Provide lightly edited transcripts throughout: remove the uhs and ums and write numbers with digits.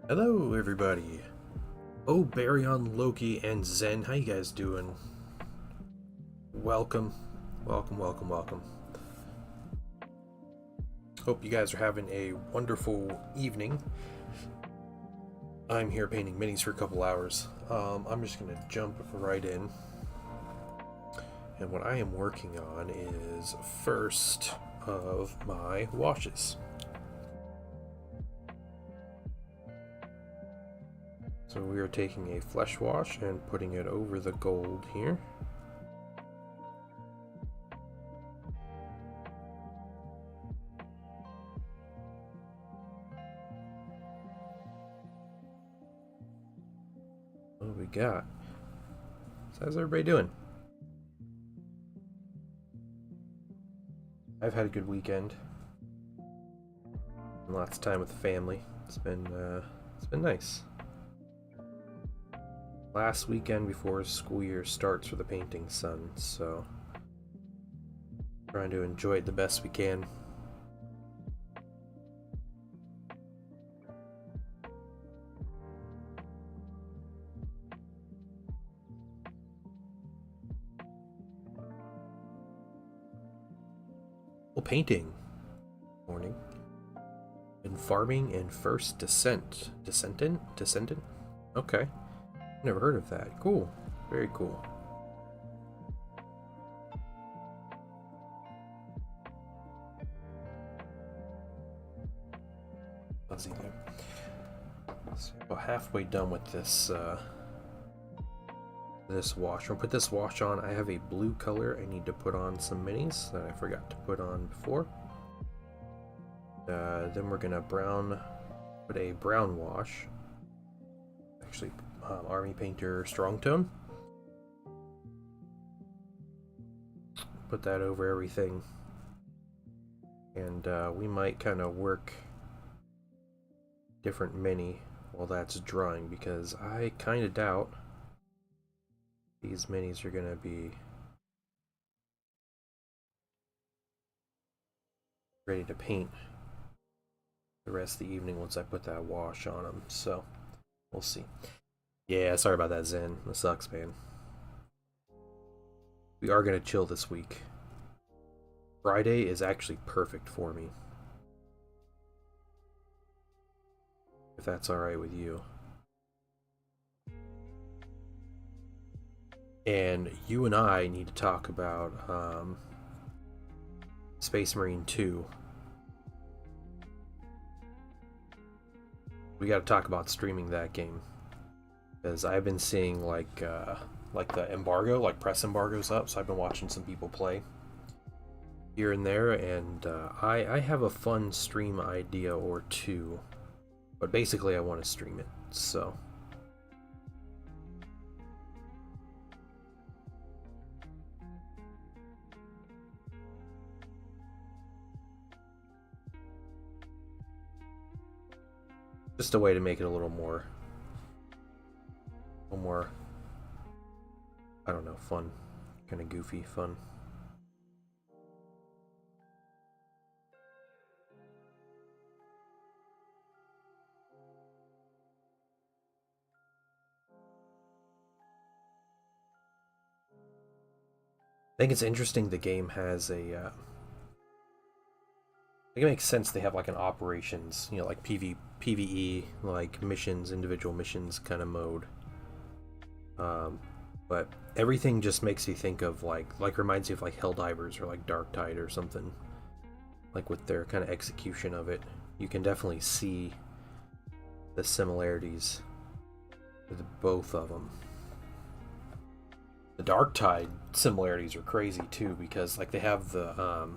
Hello, everybody. Oh, Baryon, Loki, and Zen, how you guys doing? Welcome, welcome, welcome, welcome. Hope you guys are having a wonderful evening. I'm here painting minis for a couple hours. I'm just gonna jump right in. And what I am working on is first of my washes. So we are taking a flesh wash and putting it over the gold here. What do we got? So how's everybody doing? I've had a good weekend. Lots of time with the family. It's been nice. Last weekend before school year starts for the painting sun, so trying to enjoy it the best we can. Well, painting. Morning. Been farming and first descendant. Okay. Never heard of that. Cool. Very cool. Fuzzy there. So about halfway done with this this wash. I'll put this wash on. I have a blue color I need to put on some minis that I forgot to put on before. Then we're gonna put a brown wash. Actually, Army Painter Strong Tone. Put that over everything. And we might kind of work different mini while that's drying, because I kind of doubt these minis are going to be ready to paint the rest of the evening once I put that wash on them. So we'll see. Yeah, sorry about that, Zen. That sucks, man. We are going to chill this week. Friday is actually perfect for me, if that's alright with you. And you and I need to talk about Space Marine 2. We got to talk about streaming that game, because I've been seeing like the embargo, like press embargoes up, so I've been watching some people play here and there, and I have a fun stream idea or two, but basically I want to stream it, so just a way to make it a little more, I don't know, fun, kind of goofy fun. I think it's interesting the game has a I think it makes sense they have like an operations, like PvE, like missions, individual missions kind of mode. But everything just makes me think of like reminds me of like Helldivers or like Dark Tide or something. Like with their kind of execution of it, you can definitely see the similarities with both of them. The Dark Tide similarities are crazy too, because like they have the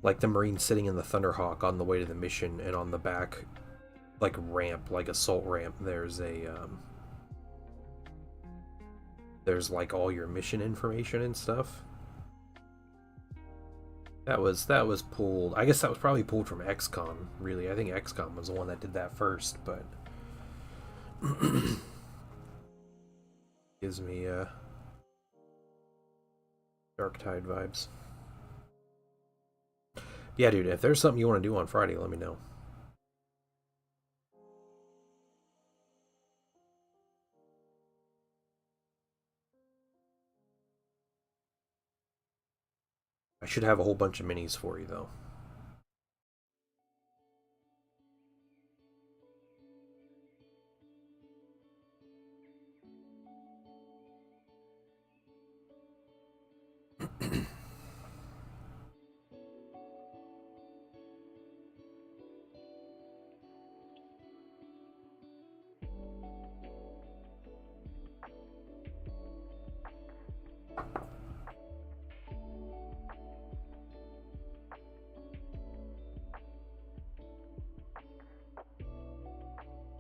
like the Marine sitting in the Thunderhawk on the way to the mission, and on the back like ramp, like assault ramp, there's like all your mission information and stuff. That was pulled. I guess that was probably pulled from XCOM. Really, I think XCOM was the one that did that first, but gives me Dark Tide vibes. Yeah, dude. If there's something you want to do on Friday, let me know. I should have a whole bunch of minis for you, though.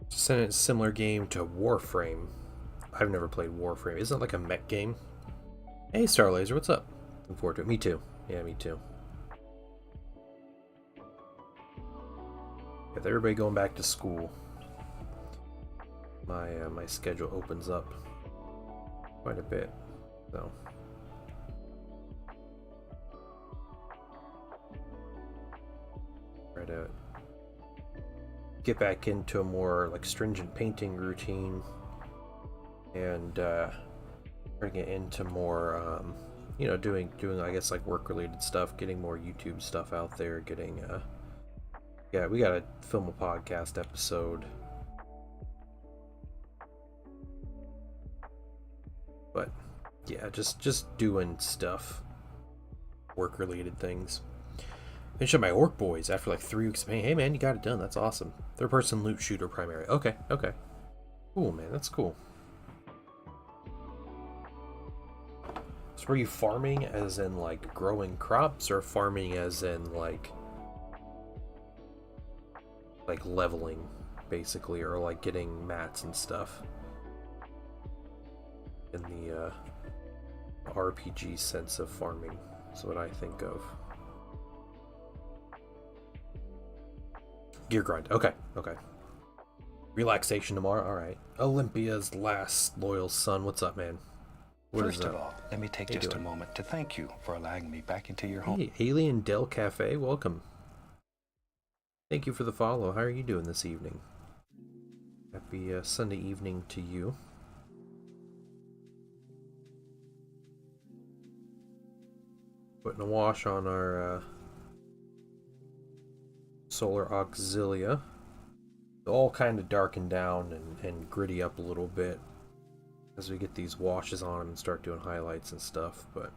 It's a similar game to Warframe. I've never played Warframe. Isn't it like a mech game? Hey, Starlaser, what's up? Looking forward to it. Me too. Yeah, me too. With everybody going back to school, my schedule opens up quite a bit. So try to get back into a more like stringent painting routine, and try to get into more you know, doing I guess like work related stuff, getting more YouTube stuff out there, getting yeah, we gotta film a podcast episode. But yeah, just doing stuff, work related things. Finish up my Orc Boys after like 3 weeks of playing. Hey man, you got it done. That's awesome. Third person loot shooter primary. Okay. Cool, man. That's cool. So were you farming as in like growing crops, or farming as in like leveling basically, or like getting mats and stuff in the RPG sense of farming? That's what I think of. Gear grind. Okay. Relaxation tomorrow. All right. Olympia's last loyal son. What's up, man? First of all, let me take just a moment to thank you for allowing me back into your home. Hey, Alien Del Cafe, welcome. Thank you for the follow. How are you doing this evening? Happy Sunday evening to you. Putting a wash on our solar Auxilia. They'll all kind of darken down and gritty up a little bit as we get these washes on them and start doing highlights and stuff, but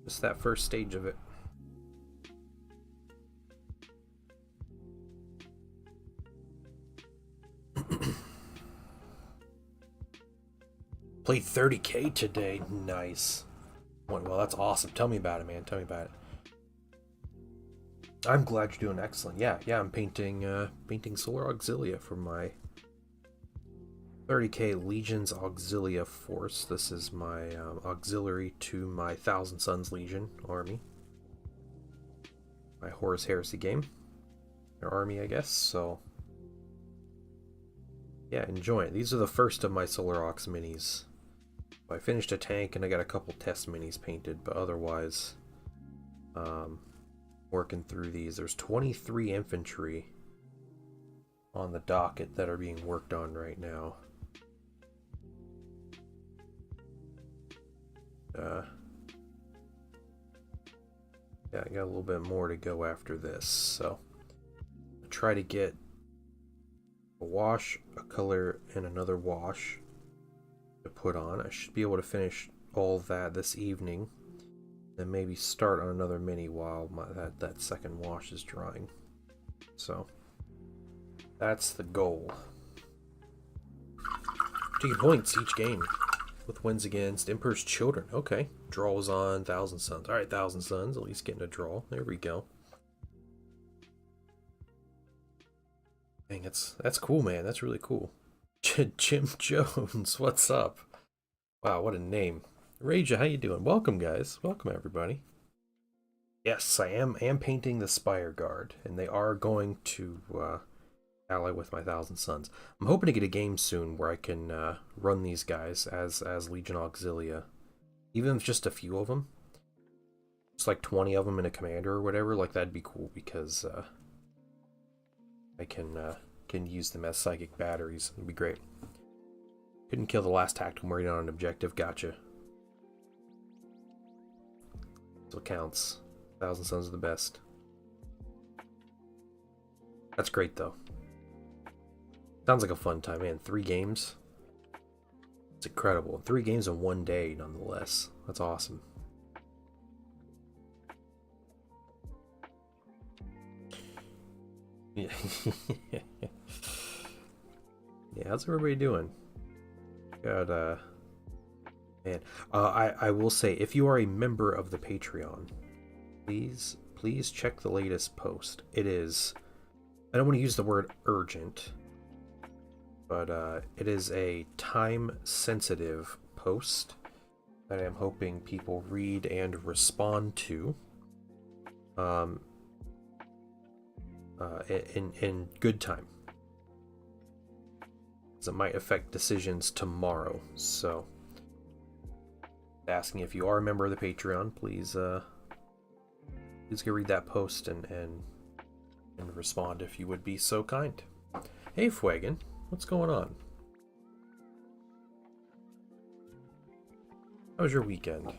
just that first stage of it. Played 30k today. Nice. Well, that's awesome. Tell me about it, man. Tell me about it. I'm glad you're doing excellent. Yeah, I'm painting Solar Auxilia for my 30k Legion's Auxilia force. This is my auxiliary to my Thousand Suns Legion army. My Horus Heresy game. Their army, I guess. So yeah, enjoy it. These are the first of my Solar Aux minis. I finished a tank and I got a couple test minis painted, but otherwise working through these. There's 23 infantry on the docket that are being worked on right now. Yeah, I got a little bit more to go after this, so I'll try to get a wash, a color, and another wash to put on. I should be able to finish all that this evening, then maybe start on another mini while that second wash is drying. So that's the goal. Taking points each game with wins against Emperor's Children. Okay, draws on Thousand Suns. All right, Thousand Suns, at least getting a draw. There we go. Dang, that's cool, man. That's really cool. Jim Jones, what's up? Wow, what a name. Raja, how you doing? Welcome, guys. Welcome, everybody. Yes, I am painting the Spire Guard, and they are going to ally with my Thousand Suns. I'm hoping to get a game soon where I can run these guys as Legion Auxilia, even if just a few of them. It's like 20 of them in a commander or whatever. Like, that'd be cool because I can use them as psychic batteries. It'd be great. Couldn't kill the last tactical marine on an objective. Gotcha. Still counts. Thousand Sons are the best. That's great though. Sounds like a fun time, man. 3 games. It's incredible. 3 games in 1 day, nonetheless. That's awesome. Yeah. Yeah, how's everybody doing? Got man. I will say, if you are a member of the Patreon, please check the latest post. It is, I don't want to use the word urgent, but it is a time-sensitive post that I'm hoping people read and respond to in good time. It might affect decisions tomorrow, so asking if you are a member of the Patreon, please go read that post and respond if you would be so kind. Hey Fuegan, what's going on? How was your weekend?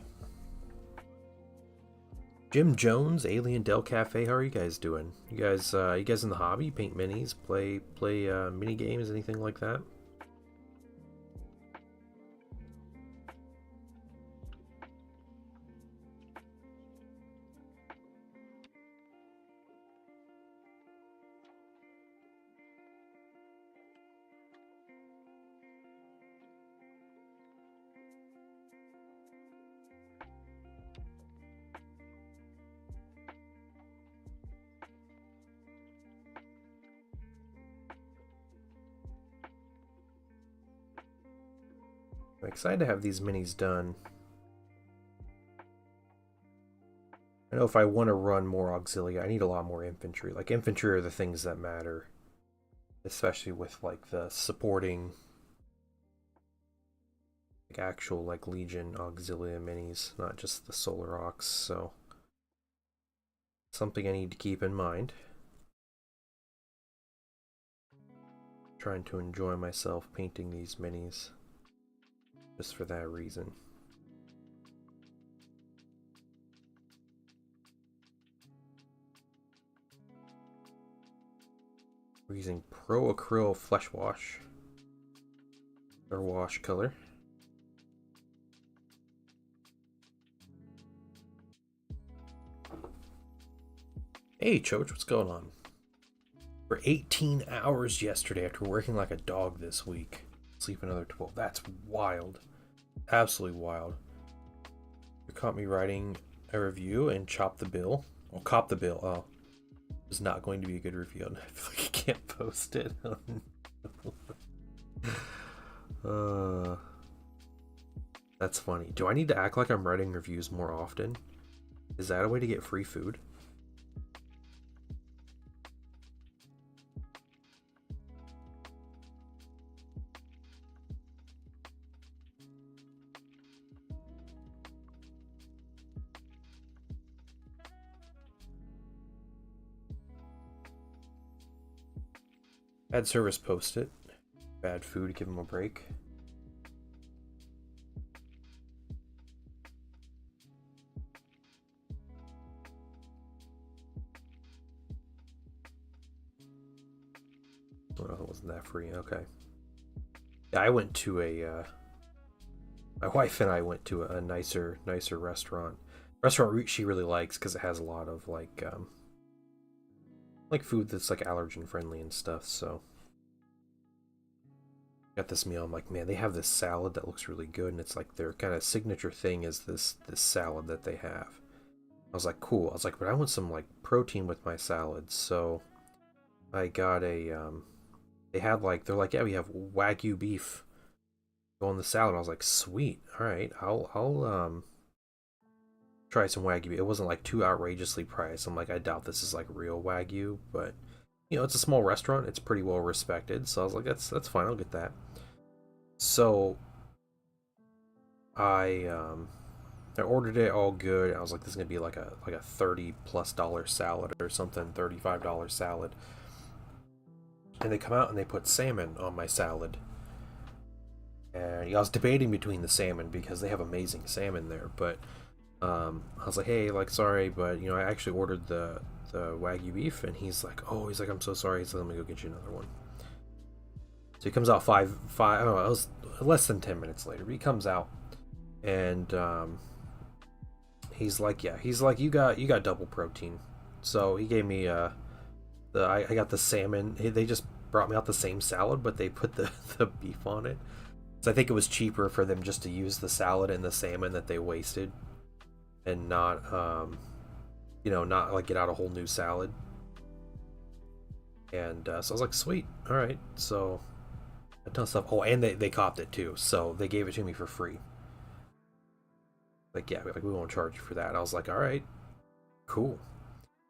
Jim Jones, Alien Del Cafe, how are you guys doing? You guys in the hobby? Paint minis, play mini games, anything like that? I'm excited to have these minis done. I know if I want to run more Auxilia, I need a lot more infantry. Like, infantry are the things that matter. Especially with, like, the supporting, like, actual, like, Legion Auxilia minis, not just the Solar Aux, so something I need to keep in mind. Trying to enjoy myself painting these minis. Just for that reason. We're using Pro Acryl Flesh Wash. Our wash color. Hey Choach, what's going on? For 18 hours yesterday after working like a dog this week. Sleep another 12. That's wild. Absolutely wild. You caught me writing a review and chop the bill. Well, cop the bill. Oh. It was not going to be a good review. And I feel like I can't post it. That's funny. Do I need to act like I'm writing reviews more often? Is that a way to get free food? Bad service, post it. Bad food, give them a break. Oh, it wasn't that free. Okay. Yeah, I went to a. My wife and I went to a nicer restaurant. Restaurant she really likes because it has a lot of like food that's like allergen friendly and stuff. So got this meal. I'm like, man, they have this salad that looks really good, and it's like their kind of signature thing is this salad that they have. I was like, cool. I was like, but I want some like protein with my salad, so I got a they had like, they're like, yeah, we have Wagyu beef on the salad. I was like, sweet. All right, I'll try some Wagyu beef. It wasn't like too outrageously priced. I'm like, I doubt this is like real Wagyu, but you know, it's a small restaurant. It's pretty well respected. So I was like, that's fine. I'll get that. So I ordered it, all good. I was like, this is gonna be like a $30+ salad or something, $35 salad. And they come out and they put salmon on my salad. And I was debating between the salmon because they have amazing salmon there, but I was like, hey, like, sorry, but you know, I actually ordered the Wagyu beef, and he's like, oh, he's like, I'm so sorry. He's like, let me go get you another one. So he comes out five. I don't know, it was less than 10 minutes later, but he comes out, and he's like, yeah, he's like, you got double protein. So he gave me I got the salmon. They just brought me out the same salad, but they put the beef on it. So I think it was cheaper for them just to use the salad and the salmon that they wasted, and not not like get out a whole new salad. And so I was like, sweet, all right. So a ton of stuff. Oh, and they copped it too, so they gave it to me for free. Like, yeah, like, we won't charge you for that. And I was like, all right, cool.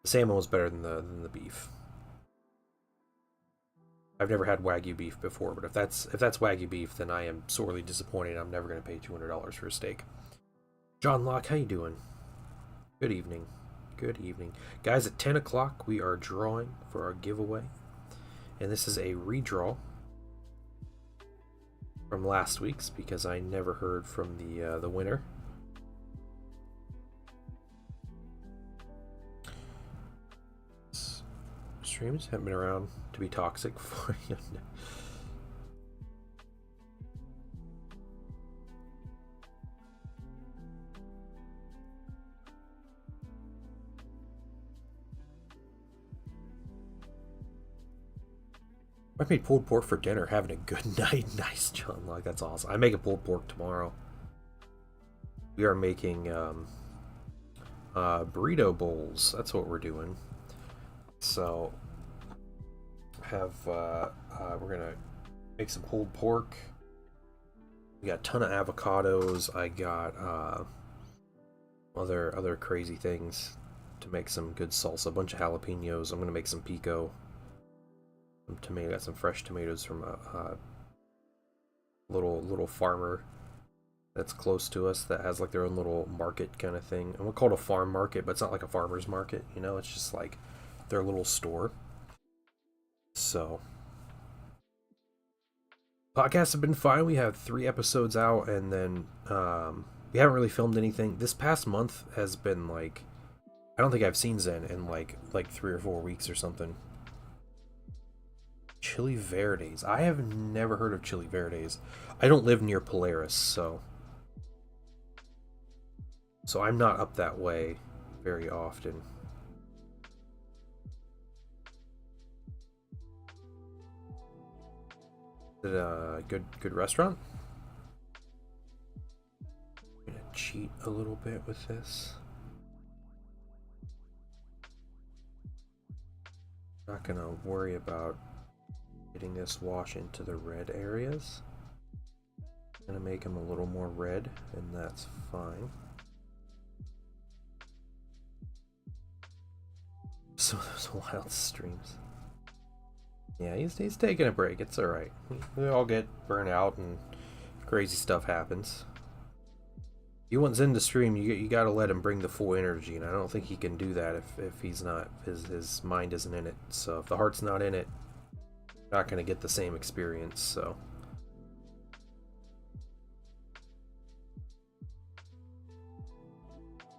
The salmon was better than the beef. I've never had Wagyu beef before, but if that's Wagyu beef, then I am sorely disappointed. I'm never going to pay $200 for a steak. John Locke, how you doing? Good evening. Good evening. Guys, at 10 o'clock, we are drawing for our giveaway. And this is a redraw from last week's, because I never heard from the winner. Streams haven't been around to be toxic for you. I made pulled pork for dinner, having a good night. Nice, John. Like, that's awesome. I make a pulled pork tomorrow. We are making burrito bowls. That's what we're doing. So we're gonna make some pulled pork. We got a ton of avocados. I got other crazy things to make some good salsa. A bunch of jalapenos. I'm gonna make some pico. Some tomato. Got some fresh tomatoes from a little farmer that's close to us that has like their own little market kind of thing. And we'll call it a farm market, but it's not like a farmer's market. You know, it's just like their little store. So podcasts have been fine. We have 3 episodes out, and then we haven't really filmed anything. This past month has been like, I don't think I've seen Zen in like 3 or 4 weeks or something. Chili Verdes. I have never heard of Chili Verdes. I don't live near Polaris, so I'm not up that way very often. Is it a good restaurant? I'm gonna cheat a little bit with this. Not gonna worry about getting this wash into the red areas. Gonna make them a little more red, and that's fine. So those wild streams. Yeah, he's taking a break. It's alright. We all get burnt out and crazy stuff happens. You want Zen to stream, you gotta let him bring the full energy, and I don't think he can do that if he's not, his mind isn't in it. So if the heart's not in it, you're not gonna get the same experience, so.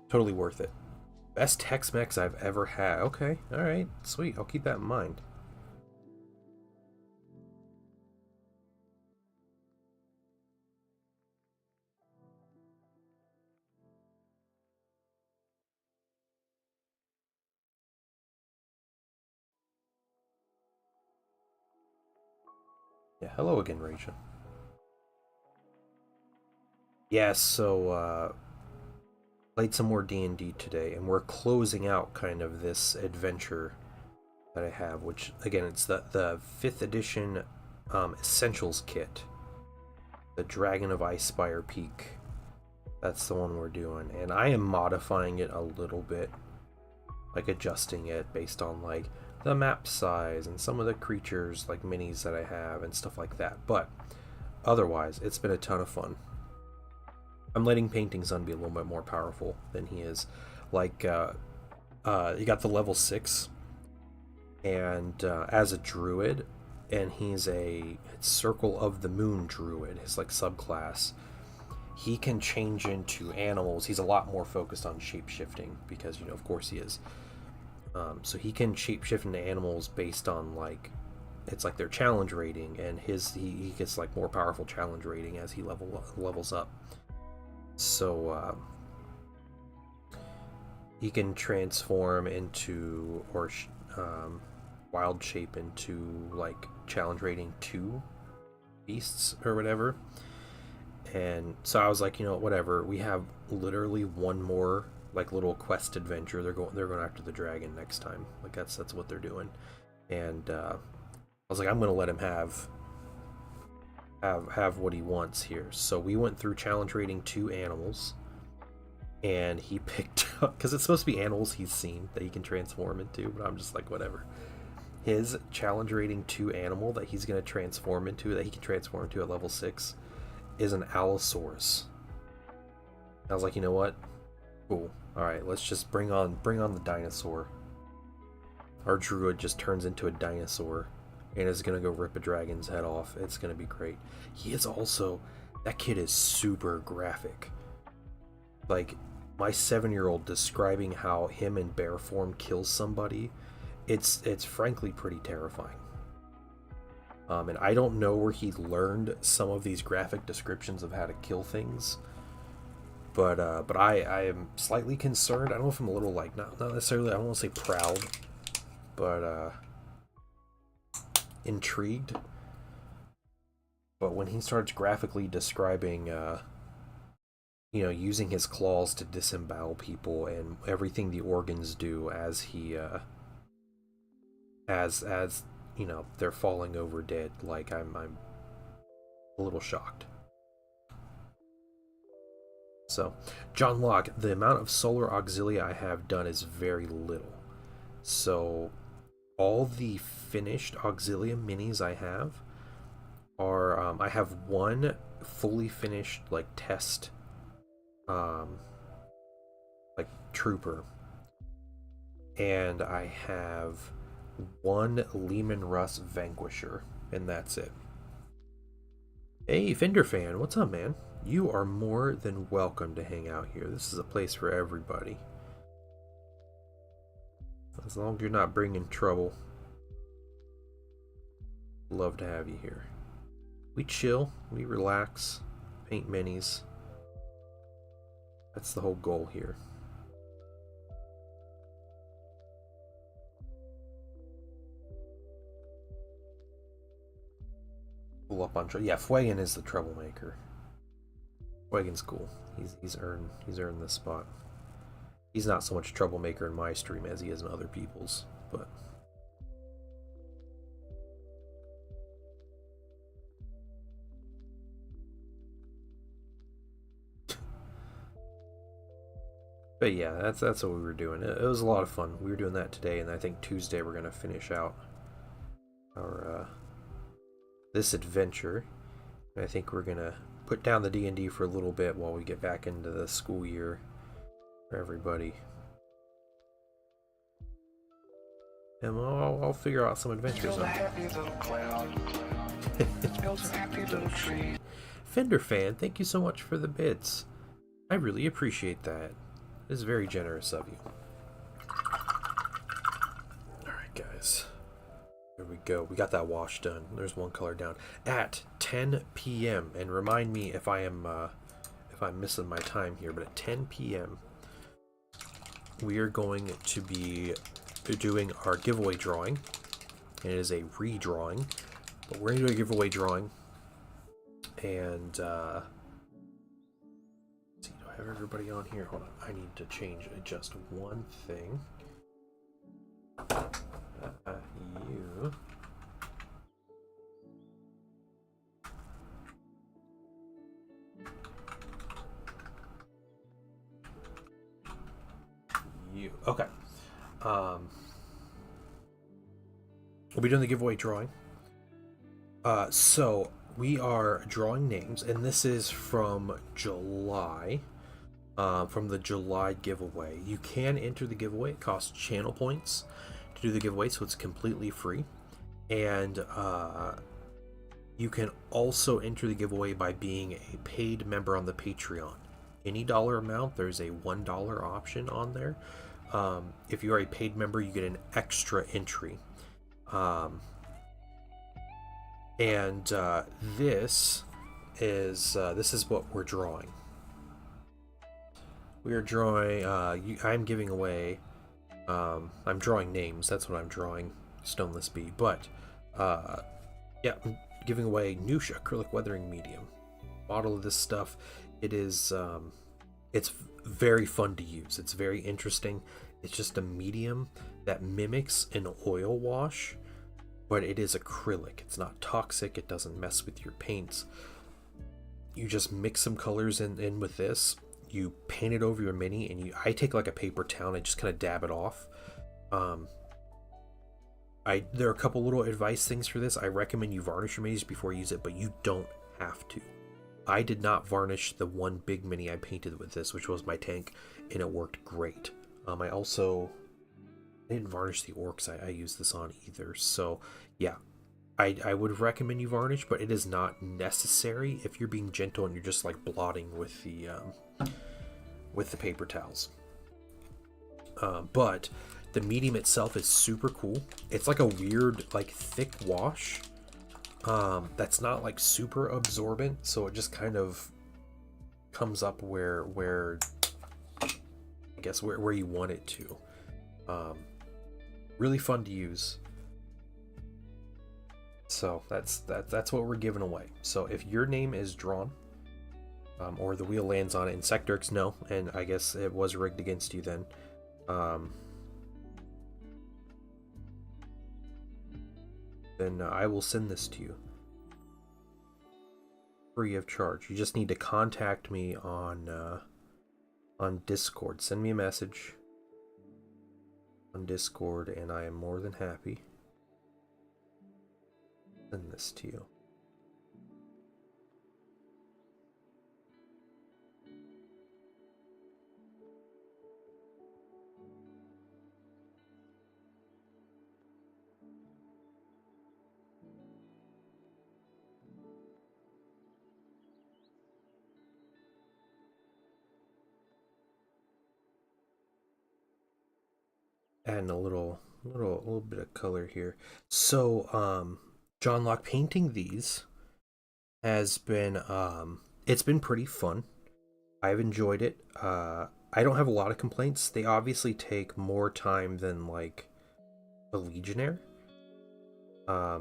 Totally worth it. Best Tex-Mex I've ever had. Okay, alright, sweet. I'll keep that in mind. Yeah, hello again, Rachel. Yeah, so played some more D&D today, and we're closing out kind of this adventure that I have, which again, it's the 5th edition Essentials kit, the Dragon of Icespire Peak. That's the one we're doing, and I am modifying it a little bit, like adjusting it based on like the map size and some of the creatures like minis that I have and stuff like that. But otherwise, it's been a ton of fun. I'm letting Painting Sun be a little bit more powerful than he is. Like, you got the level 6, and as a druid, and he's a Circle of the Moon druid, his like subclass. he can change into animals. He's a lot more focused on shape-shifting because, you know, of course he is. So he can shape-shift into animals based on, like, it's like their challenge rating, and he gets, like, more powerful challenge rating as he levels up. So, he can transform into, or wild shape into, like, challenge rating 2 beasts or whatever. And so I was like, you know, whatever. We have literally one more, like, little quest adventure. They're going after the dragon next time. Like, that's what they're doing. And I was like, I'm gonna let him have what he wants here. So we went through challenge rating 2 animals, and he picked up, because it's supposed to be animals he's seen that he can transform into, but I'm just like, whatever. His challenge rating 2 animal that he's gonna transform into, that he can transform into at level 6, is an Allosaurus. I was like, you know what? Cool. Alright, let's just bring on the dinosaur. Our druid just turns into a dinosaur and is gonna go rip a dragon's head off. It's gonna be great. He is also, that kid is super graphic. Like, my 7-year-old describing how him in bear form kills somebody, it's frankly pretty terrifying. And I don't know where he learned some of these graphic descriptions of how to kill things, but I am slightly concerned. I don't know if I'm a little, like, not necessarily, I don't want to say proud, but intrigued. But when he starts graphically describing, you know, using his claws to disembowel people and everything the organs do as he, as you know, they're falling over dead, like, I'm a little shocked. So, John Locke, the amount of solar auxilia I have done is very little. So, all the finished auxilia minis I have are, I have one fully finished, like, test, like, trooper. And I have one Lehman Russ Vanquisher, and that's it. Hey, Fender fan, what's up, man? You are more than welcome to hang out here. This is a place for everybody. As long as you're not bringing trouble. Love to have you here. We chill, we relax, paint minis. That's the whole goal here. Pull up on trouble. Yeah, Fuegan is the troublemaker. Fuegan's cool. He's earned this spot. He's not so much troublemaker in my stream as he is in other people's, but yeah, that's what we were doing. It was a lot of fun. We were doing that today, and I think Tuesday we're gonna finish out our this adventure. And I think we're gonna put down the D&D for a little bit while we get back into the school year for everybody. And I'll figure out some adventures. Fender fan, thank you so much for the bits. I really appreciate that. It is very generous of you. Alright, guys. There we go. We got that wash done. There's one color down. At 10 p.m. And remind me if I'm missing my time here, but at 10 p.m. we are going to be doing our giveaway drawing. And it is a redrawing, but we're going to do a giveaway drawing. And let's see, do I have everybody on here? Hold on. I need to change just one thing. You okay. We'll be doing the giveaway drawing. So we are drawing names, and this is from July. From the July giveaway. You can enter the giveaway. It costs channel points to do the giveaway, so it's completely free. And You can also enter the giveaway by being a paid member on the Patreon. Any dollar amount, there's a $1 option on there. If you are a paid member, you get an extra entry. And this is what we're drawing. We are drawing. I'm giving away. I'm drawing names. That's what I'm drawing. Stoneless Bee, but yeah, I'm giving away Nusha acrylic weathering medium. Bottle of this stuff. It is. It's very fun to use. It's very interesting. It's just a medium that mimics an oil wash, but it is acrylic. It's not toxic. It doesn't mess with your paints. You just mix some colors in with this. You paint it over your mini, and I take like a paper towel. I just kind of dab it off. There are a couple little advice things for this. I recommend you varnish your minis before you use it, but you don't have to. I did not varnish the one big mini I painted with this, which was my tank, and it worked great. I didn't varnish the orcs I used this on either. So yeah, I would recommend you varnish, but it is not necessary if you're being gentle and you're just like blotting with the paper towels. But the medium itself is super cool. It's like a weird, like thick wash. That's not like super absorbent, so it just kind of comes up where I guess where you want it to. Really fun to use. So that's what we're giving away. So if your name is drawn, or the wheel lands on it, and Sectorix, no, and I guess it was rigged against you then. Then I will send this to you free of charge. You just need to contact me on Discord. Send me a message on Discord, and I am more than happy to send this to you. Adding a little bit of color here. So John Locke, painting these has been it's been pretty fun. I've enjoyed it. I don't have a lot of complaints. They obviously take more time than like a Legionnaire. I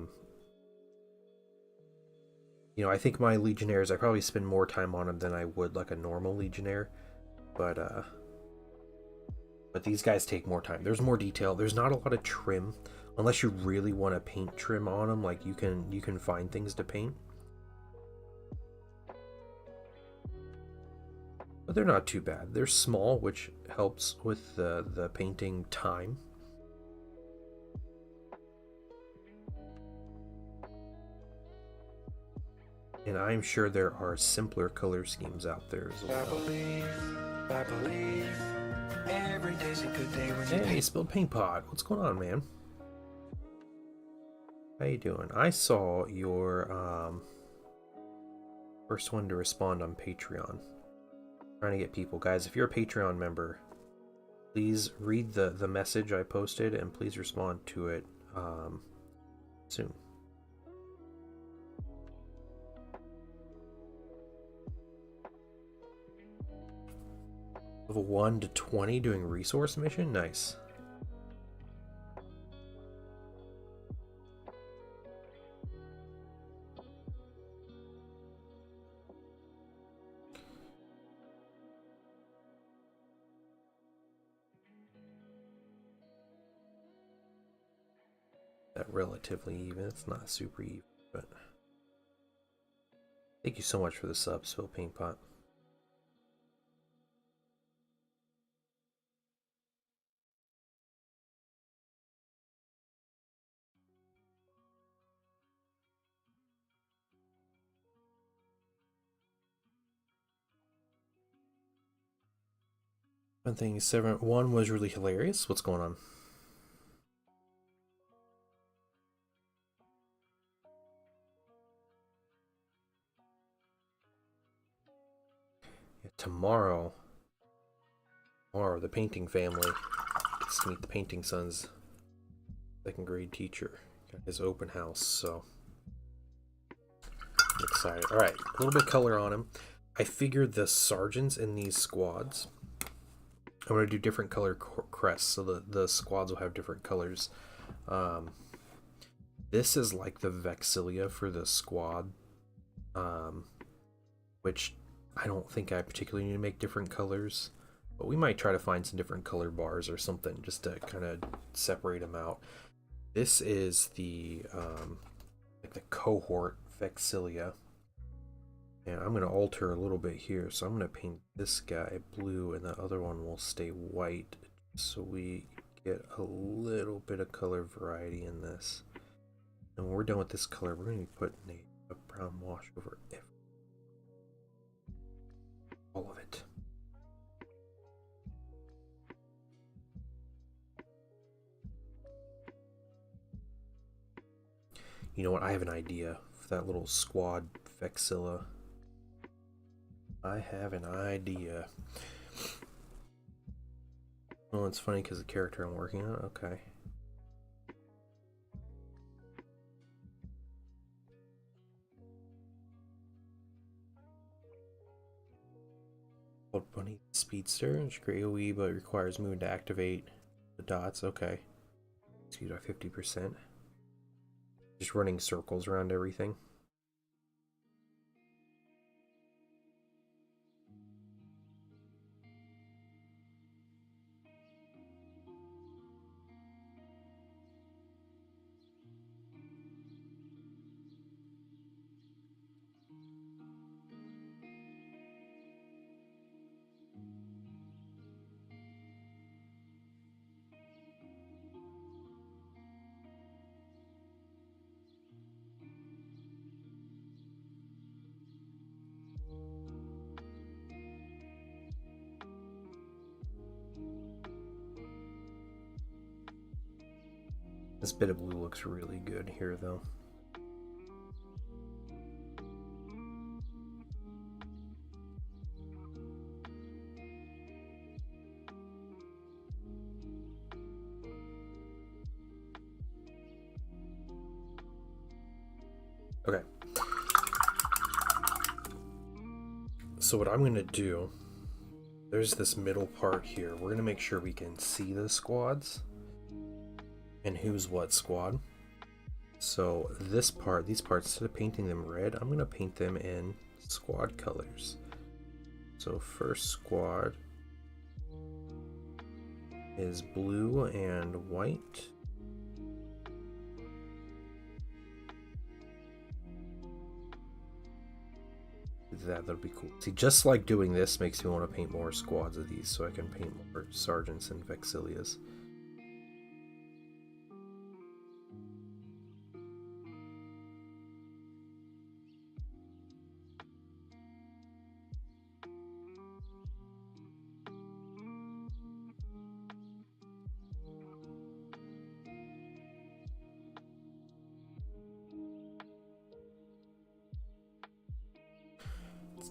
think my Legionnaires, I probably spend more time on them than I would like a normal Legionnaire, but these guys take more time. There's more detail. There's not a lot of trim, unless you really want to paint trim on them. Like you can find things to paint, but they're not too bad. They're small, which helps with the painting time. And I'm sure there are simpler color schemes out there as well. I believe every day's a good day when you spilled paint pot. What's going on, man? How you doing? I saw your first one to respond on Patreon. Trying to get people. Guys, if you're a Patreon member, please read the message I posted and please respond to it soon. Level 1 to 20 doing resource mission? Nice. That relatively even. It's not super even, but thank you so much for the sub, Spill Paint Pot. One thing, 7-1 was really hilarious. What's going on? tomorrow, the painting family gets to meet the painting son's second grade teacher. Got his open house, so I'm excited. All right, a little bit of color on him. I figured the sergeants in these squads, I'm going to do different color crests, so the squads will have different colors. This is like the Auxilia for the squad, which I don't think I particularly need to make different colors, but we might try to find some different color bars or something just to kind of separate them out. This is the like the cohort Auxilia, and I'm going to alter a little bit here. So I'm going to paint this guy blue, and the other one will stay white, so we get a little bit of color variety in this. And when we're done with this color, we're going to be putting a brown wash over all of it. You know what? I have an idea for that little squad Auxilia. I have an idea. Well, it's funny because the character I'm working on. Okay. Bunny Speedster. It's great AoE, but it requires movement to activate the dots. Okay. Speed by 50%. Just running circles around everything. This bit of blue looks really good here, though. Okay. So what I'm going to do, there's this middle part here. We're going to make sure we can see the squads and who's what squad. So this part, these parts, instead of painting them red, I'm going to paint them in squad colors. So first squad is blue and white. That'll be cool. See, just like doing this makes me want to paint more squads of these so I can paint more sergeants and Auxilias.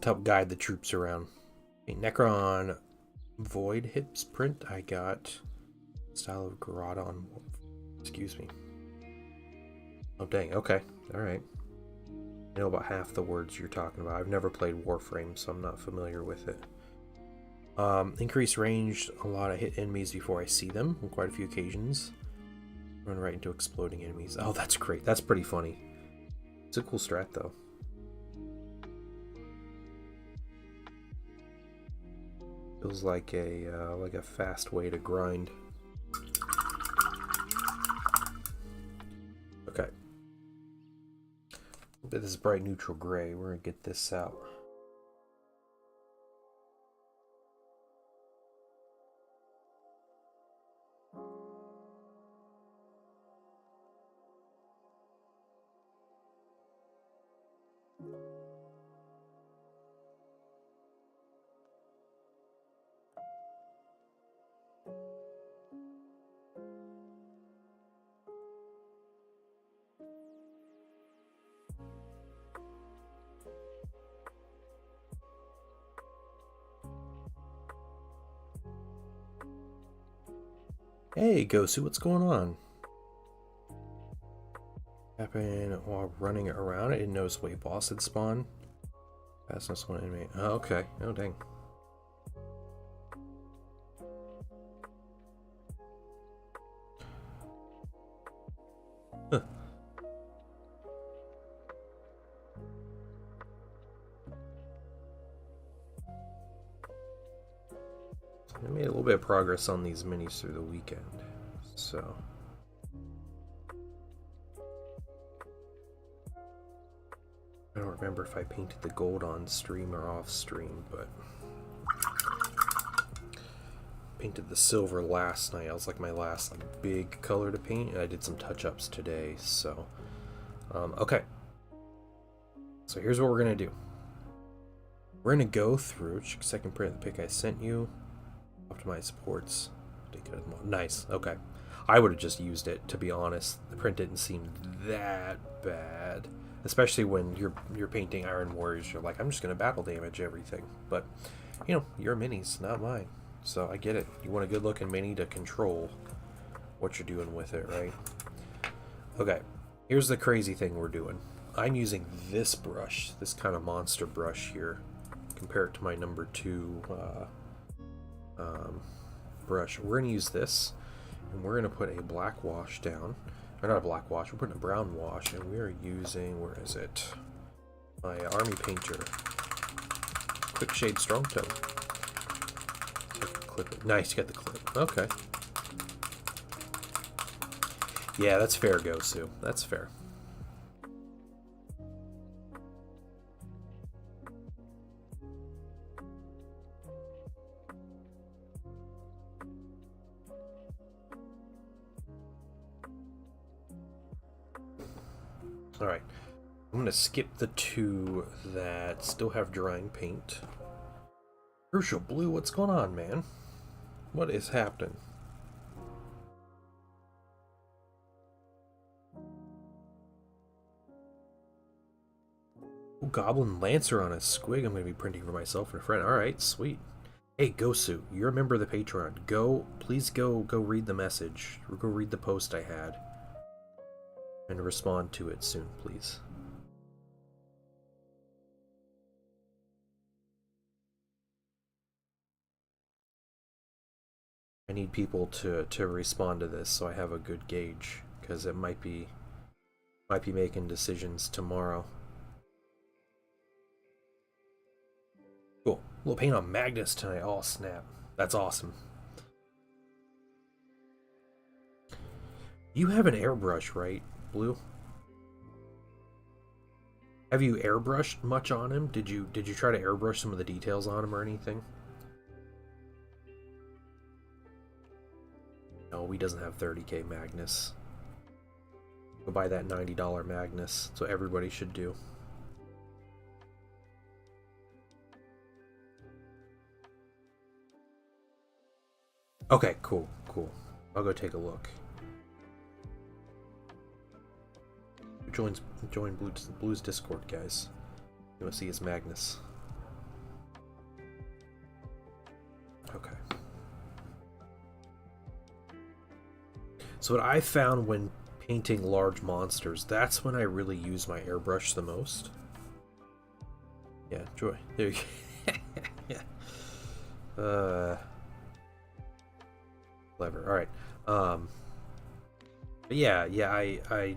To help guide the troops around. Okay, Necron Void Hips print. I got style of Groudon. Excuse me. Oh dang. Okay. All right. I know about half the words you're talking about. I've never played Warframe, so I'm not familiar with it. Increase range. A lot of hit enemies before I see them on quite a few occasions. Run right into exploding enemies. Oh, that's great. That's pretty funny. It's a cool strat though. Feels like a fast way to grind. Okay. This is bright neutral gray. We're gonna get this out. Hey, Gosu, what's going on? Happened while running around. I didn't know his weight boss had spawned. Fastness one enemy. Oh, okay. Oh, dang. Huh. I made a little bit of progress on these minis through the weekend, so I don't remember if I painted the gold on stream or off stream, but painted the silver last night. It was like my last big color to paint, and I did some touch-ups today, so okay. So here's what we're gonna do. We're gonna go through, second print the pick I sent you. Optimize supports. Nice. Okay. I would have just used it, to be honest. The print didn't seem that bad, especially when you're painting Iron Warriors. You're like, I'm just gonna battle damage everything. But you know, your minis, not mine. So I get it. You want a good looking mini to control what you're doing with it, right? Okay. Here's the crazy thing we're doing. I'm using this brush, this kind of monster brush here. Compare it to my number 2 brush. We're going to use this, and we're going to put a black wash down. Or not a black wash, we're putting a brown wash, and we are using, where is it? My Army Painter Quick Shade Strong Tone. So clip it. Nice, you got the clip. Okay. Yeah, that's fair, Gosu. That's fair. Alright, I'm going to skip the 2 that still have drying paint. Crucial Blue, what's going on, man? What is happening? Ooh, Goblin Lancer on a squig I'm going to be printing for myself and a friend. Alright, sweet. Hey, Gosu, you're a member of the Patreon. Please go read the message. Or go read the post I had. And respond to it soon, please. I need people to respond to this so I have a good gauge, because it might be making decisions tomorrow. Cool. A little paint on Magnus tonight. Oh, snap. That's awesome. You have an airbrush, right, Blue? Have you airbrushed much on him? Did you try to airbrush some of the details on him or anything? No, he doesn't have 30k Magnus. Go buy that $90 Magnus. That's what everybody should do. Okay, cool. I'll go take a look. Join Blue's Discord, guys. You want to see his Magnus? Okay. So what I found when painting large monsters, that's when I really use my airbrush the most. Yeah, Joy. There you go. Yeah. Clever. All right. But yeah, I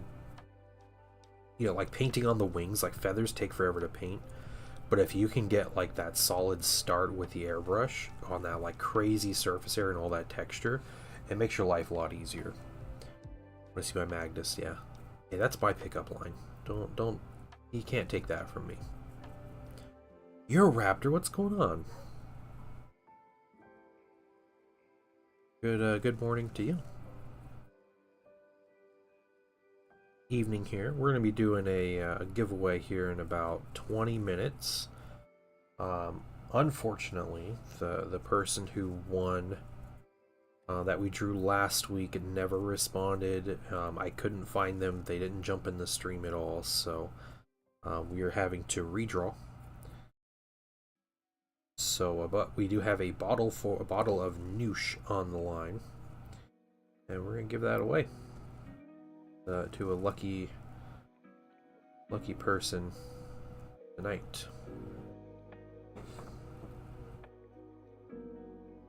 you know, like painting on the wings, like feathers take forever to paint. But if you can get like that solid start with the airbrush on that like crazy surface area and all that texture, it makes your life a lot easier. I want to see my Magnus, yeah. Hey, that's my pickup line. Don't, you can't take that from me. You're a raptor, what's going on? Good morning to you. Evening here. We're going to be doing a giveaway here in about 20 minutes. Unfortunately, the person who won that we drew last week never responded. I couldn't find them. They didn't jump in the stream at all, so we are having to redraw. So, but we do have a bottle of Noosh on the line. And we're going to give that away to a lucky person tonight.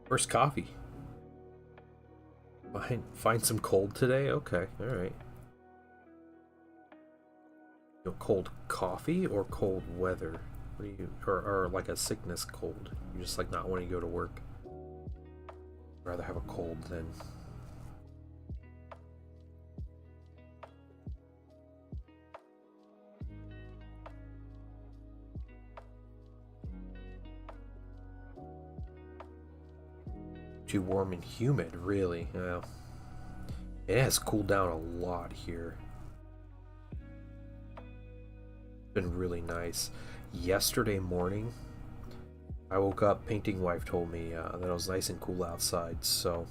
First coffee. Find some cold today? Okay, alright. Cold coffee or cold weather? What do you, or like a sickness cold? You just like not wanting to go to work? I'd rather have a cold than... Too warm and humid, really. Well, it has cooled down a lot here. Been really nice. Yesterday morning, I woke up, painting wife told me that it was nice and cool outside, so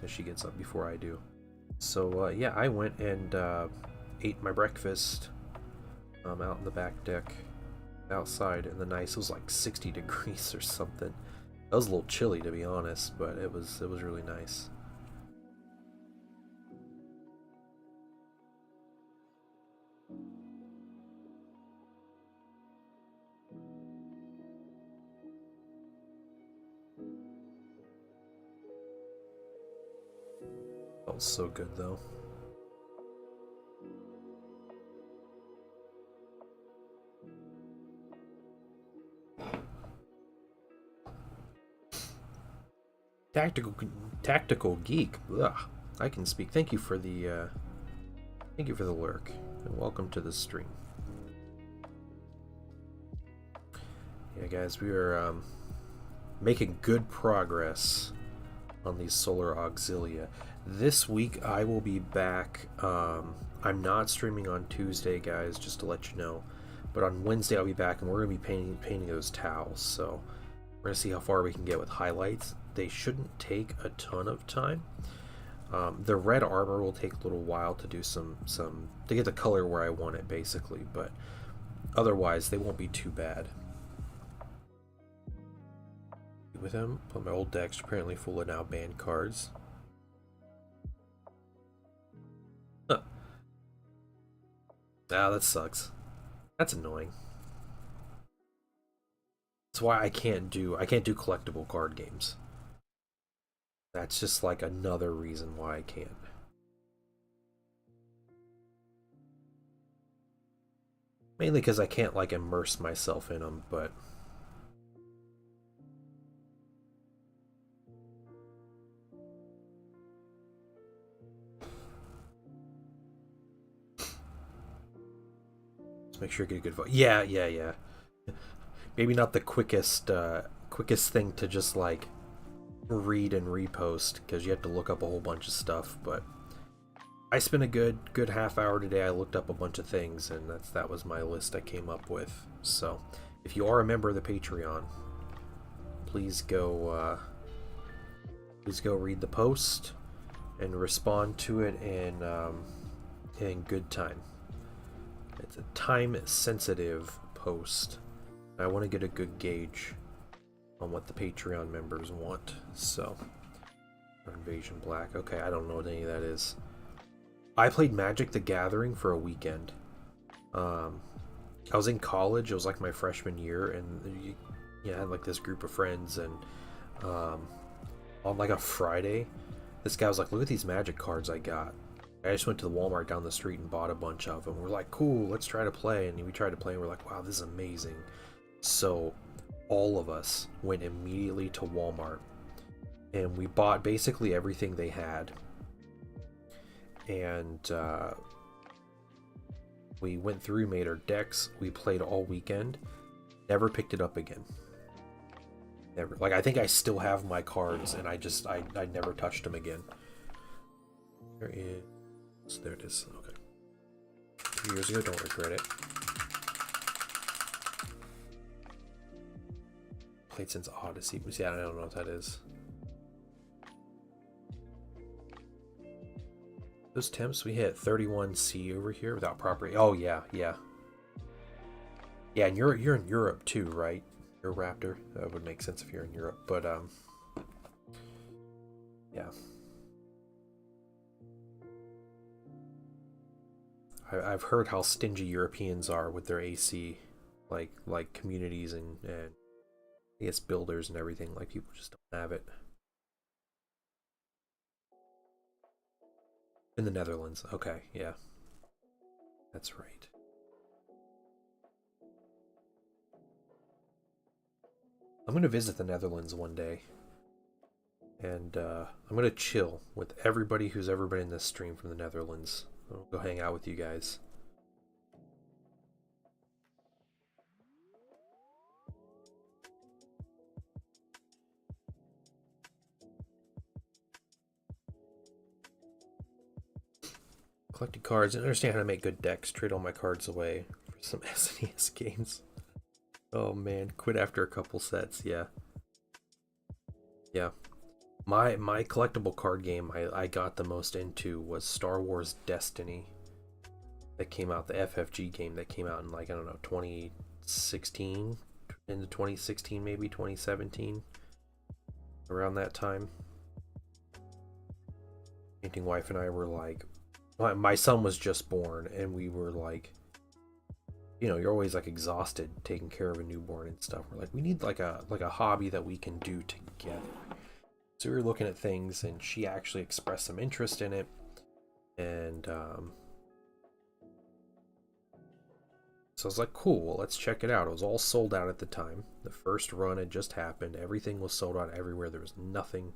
she gets up before I do. So yeah, I went and ate my breakfast out in the back deck outside in the nice, it was like 60 degrees or something. It was a little chilly, to be honest, but it was really nice. Felt so good though. Tactical geek. Ugh, I can speak. Thank you for the lurk, and welcome to the stream. Yeah, guys, we are making good progress on these solar Auxilia. This week I will be back. I'm not streaming on Tuesday, guys, just to let you know. But on Wednesday I'll be back, and we're gonna be painting those towels. So we're gonna see how far we can get with highlights. They shouldn't take a ton of time. The red armor will take a little while to do some to get the color where I want it, basically. But otherwise, they won't be too bad. With him, but my old deck's apparently full of now banned cards. Huh. Ah, that sucks. That's annoying. That's why I can't do collectible card games. That's just like another reason why I can't. Mainly because I can't like immerse myself in them, but just make sure I get a good vote. Yeah. Maybe not the quickest thing to just like read and repost, because you have to look up a whole bunch of stuff, but I spent a good half hour today. I looked up a bunch of things, and that was my list I came up with. So if you are a member of the Patreon, please go read the post and respond to it in good time. It's a time sensitive post. I want to get a good gauge on what the Patreon members want. So, Invasion Black. Okay, I don't know what any of that is. I played Magic the Gathering for a weekend. I was in college. It was like my freshman year, and I had like this group of friends, and on like a Friday, this guy was like, "Look at these Magic cards I got." I just went to the Walmart down the street and bought a bunch of them. We're like, "Cool, let's try to play." And we tried to play, and we're like, "Wow, this is amazing." So all of us went immediately to Walmart, and we bought basically everything they had, and we went through, made our decks, we played all weekend, never picked it up again. Never. Like, I think I still have my cards, and I never touched them again. There it is. Okay. 2 years ago, don't regret it. Played since Odyssey. Yeah, I don't know what that is. Those temps, we hit 31C over here without property. Oh yeah. Yeah, and you're in Europe too, right? You're a Raptor. That would make sense if you're in Europe, but yeah. I've heard how stingy Europeans are with their AC, like communities and I guess builders and everything. Like people just don't have it. In the Netherlands, okay, yeah, that's right. I'm gonna visit the Netherlands one day, and I'm gonna chill with everybody who's ever been in this stream from the Netherlands. I'll go hang out with you guys. Collected cards. I understand how to make good decks. Trade all my cards away for some SNES games. Oh man, quit after a couple sets. Yeah. My collectible card game I got the most into was Star Wars Destiny. That came out, the FFG game that came out in, like, I don't know, 2016, into 2016, maybe 2017, around that time. Painting wife and I were like, my son was just born, and we were like, you know, you're always like exhausted taking care of a newborn and stuff. We're like, we need like a hobby that we can do together. So we were looking at things, and she actually expressed some interest in it, and so I was like, cool, well, let's check it out. It was all sold out at the time. The first run had just happened. Everything was sold out everywhere. There was nothing.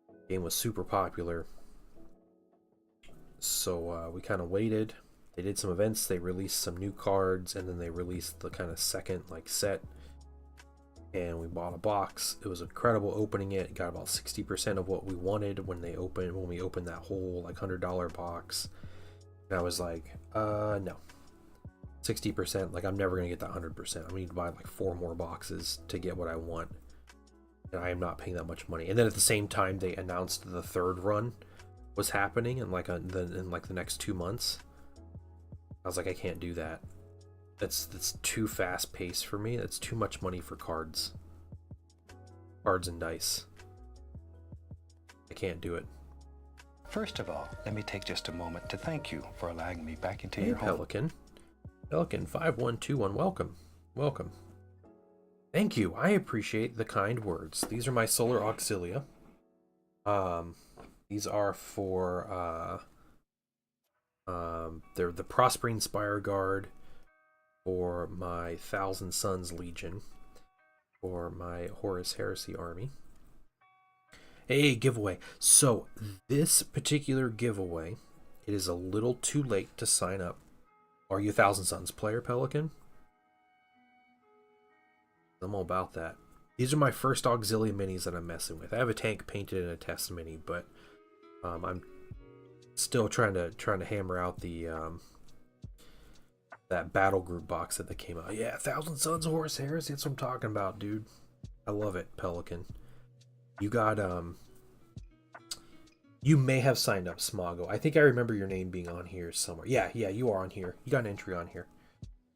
The game was super popular. So we kind of waited. They did some events. They released some new cards, and then they released the kind of second like set. And we bought a box. It was incredible opening it. Got about 60% of what we wanted when we opened that whole like $100 box. And I was like, no. 60%, like I'm never gonna get that 100%. I need to buy like 4 more boxes to get what I want, and I am not paying that much money. And then at the same time, they announced the third run was happening in like the next 2 months. I was like, I can't do that. That's too fast paced for me. That's too much money for cards and dice. I can't do it. First of all, let me take just a moment to thank you for allowing me back into Hey, your home. Pelican 5121, welcome. Thank you. I appreciate the kind words. These are my solar Auxilia. These are for they're the Prospering Spire Guard for my Thousand Suns Legion, for my Horus Heresy army. Hey, giveaway. So this particular giveaway, it is a little too late to sign up. Are you a Thousand Suns player, Pelican? I'm all about that. These are my first Auxilia minis that I'm messing with. I have a tank painted in a test mini, but I'm still trying to hammer out the that battle group box that came out. Yeah, Thousand Suns Horus Heresy. That's what I'm talking about, dude. I love it, Pelican. You got you may have signed up, Smago. I think I remember your name being on here somewhere. Yeah, you are on here. You got an entry on here.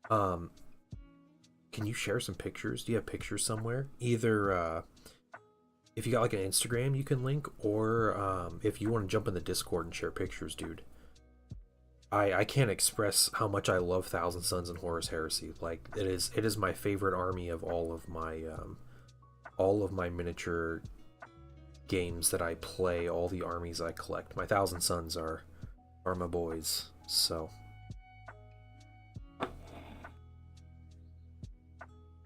Can you share some pictures? Do you have pictures somewhere? Either if you got like an Instagram you can link, or if you want to jump in the Discord and share pictures, dude. I can't express how much I love Thousand Suns and Horus Heresy. Like it is my favorite army of all of my miniature games that I play, all the armies I collect. My Thousand Suns are my boys. So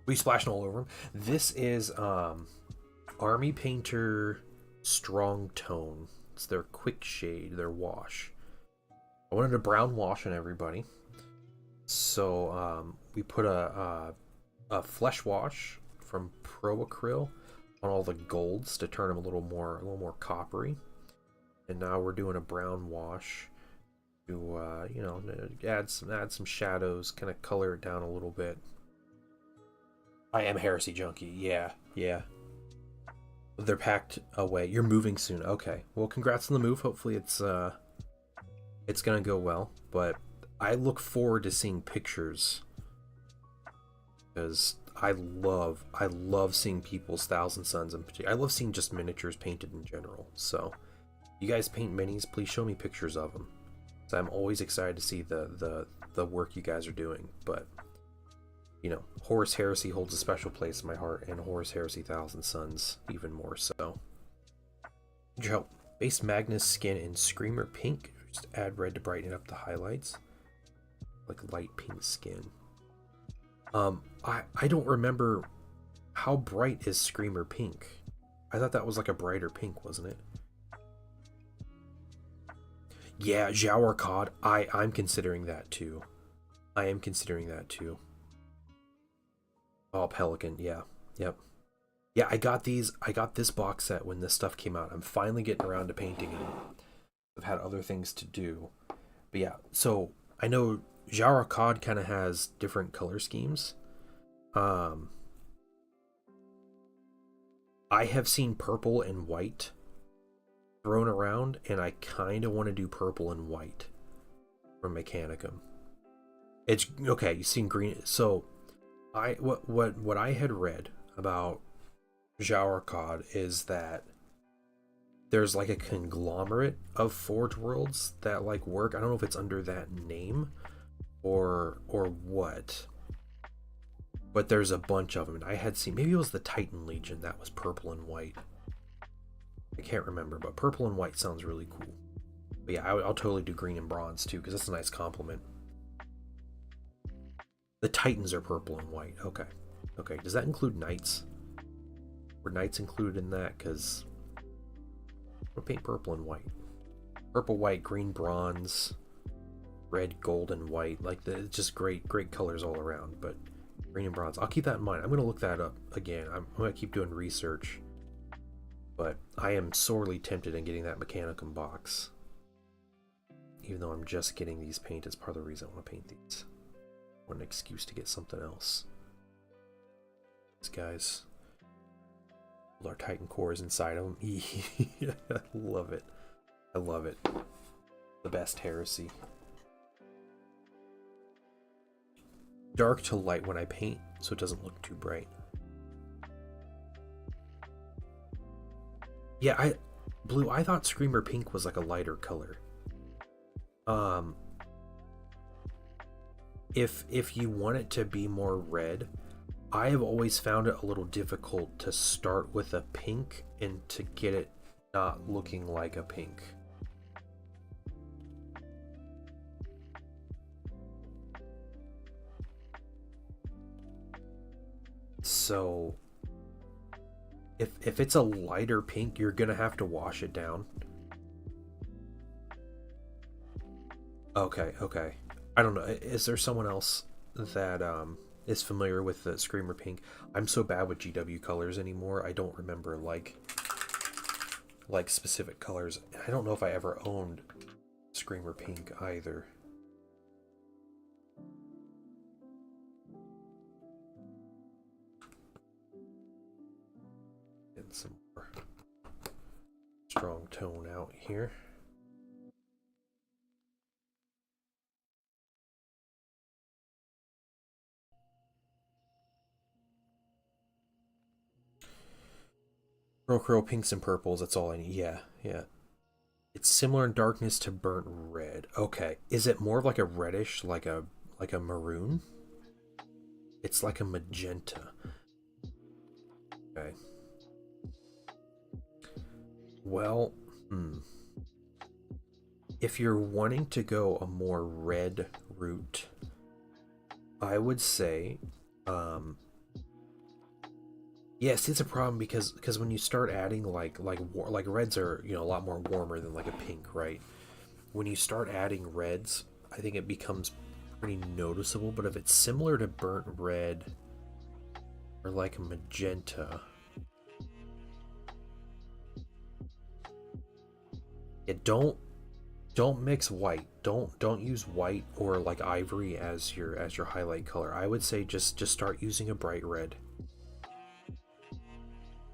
we splashing all over them. This is Army Painter Strong Tone. It's their quick shade, their wash. I wanted a brown wash on everybody, so we put a flesh wash from Pro Acryl on all the golds to turn them a little more coppery, and now we're doing a brown wash to you know, add some shadows, kind of color it down a little bit. I am Heresy Junkie. Yeah. They're packed away. You're moving soon. Okay. Well, congrats on the move. Hopefully it's gonna go well. But I look forward to seeing pictures, because I love seeing people's Thousand Suns, and I love seeing just miniatures painted in general. So, you guys paint minis, please show me pictures of them. So I'm always excited to see the work you guys are doing. But you know, Horus Heresy holds a special place in my heart, and Horus Heresy Thousand Suns even more so. Need your help. Base Magnus skin in Screamer Pink. Just add red to brighten up the highlights. Like light pink skin. I don't remember how bright is Screamer Pink. I thought that was like a brighter pink, wasn't it? Yeah, Zhao Cod. I'm considering that too. I am considering that too. Oh, Pelican. Yeah. Yep. Yeah, I got this box set when this stuff came out. I'm finally getting around to painting it. I've had other things to do. But yeah, so I know Zhao Cod kind of has different color schemes. I have seen purple and white thrown around, and I kind of want to do purple and white from Mechanicum. It's okay. You've seen green, so what I had read about Zhao Cod is that there's like a conglomerate of Forge Worlds that like work. I don't know if it's under that name or what, but there's a bunch of them, and I had seen, maybe it was the Titan Legion that was purple and white. I can't remember, but purple and white sounds really cool. But yeah, I'll totally do green and bronze too, because that's a nice compliment. The Titans are purple and white. Okay. Okay, does that include Knights? Were Knights included in that? Because I'm gonna paint purple and white. Purple, white, green, bronze, red, gold, and white. Like, it's just great colors all around. But green and bronze, I'll keep that in mind. I'm gonna look that up again. I'm gonna keep doing research. But I am sorely tempted in getting that Mechanicum box. Even though I'm just getting these painted, it's part of the reason I want to paint these. I want an excuse to get something else. These guys. Our Titan cores inside of them. I love it. I love it. The best heresy. Dark to light when I paint, so it doesn't look too bright. Yeah, Blue, I thought Screamer Pink was like a lighter color. If you want it to be more red, I have always found it a little difficult to start with a pink and to get it not looking like a pink. So if it's a lighter pink, you're gonna have to wash it down. Okay. I don't know. Is there someone else that is familiar with the Screamer Pink? I'm so bad with GW colors anymore. I don't remember like specific colors. I don't know if I ever owned Screamer Pink either. Get some more strong tone out here. Crow pinks and purples, that's all I need. Yeah. It's similar in darkness to burnt red. Okay. Is it more of like a reddish, like a maroon? It's like a magenta. Okay. Well, if you're wanting to go a more red route, I would say, yes, it's a problem because when you start adding like reds are, you know, a lot more warmer than like a pink, right? When you start adding reds, I think it becomes pretty noticeable. But if it's similar to burnt red or like a magenta, yeah, don't mix white. Don't use white or like ivory as your highlight color. I would say just start using a bright red.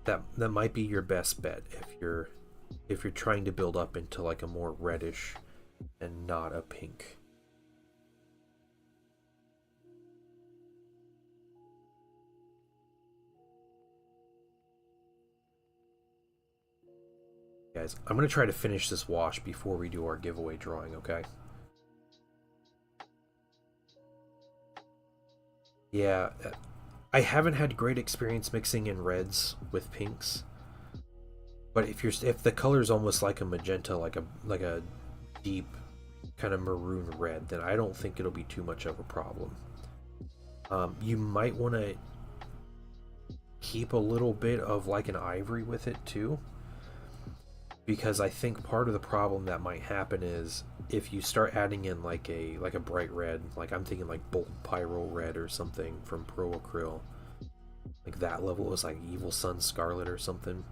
That might be your best bet if you're trying to build up into like a more reddish and not a pink. Guys, I'm gonna try to finish this wash before we do our giveaway drawing, okay? Yeah, I haven't had great experience mixing in reds with pinks. But if the color is almost like a magenta, like a deep kind of maroon red, then I don't think it'll be too much of a problem. You might want to keep a little bit of like an ivory with it too, because I think part of the problem that might happen is if you start adding in like a bright red, like I'm thinking like Bolt Pyro Red or something from Pro Acryl, like that level was like Evil Sun Scarlet or something.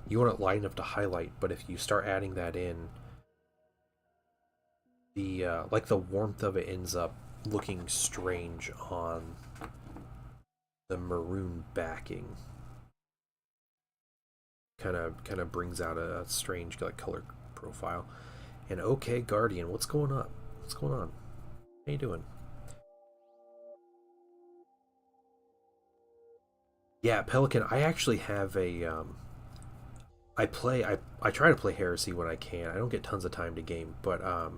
You want it light enough to highlight, but if you start adding that in, the like the warmth of it ends up looking strange on the maroon backing. Kind of brings out a strange like color profile. And okay, Guardian, what's going on? What's going on? How you doing? Yeah, Pelican. I actually have a I try to play Heresy when I can. I don't get tons of time to game, but I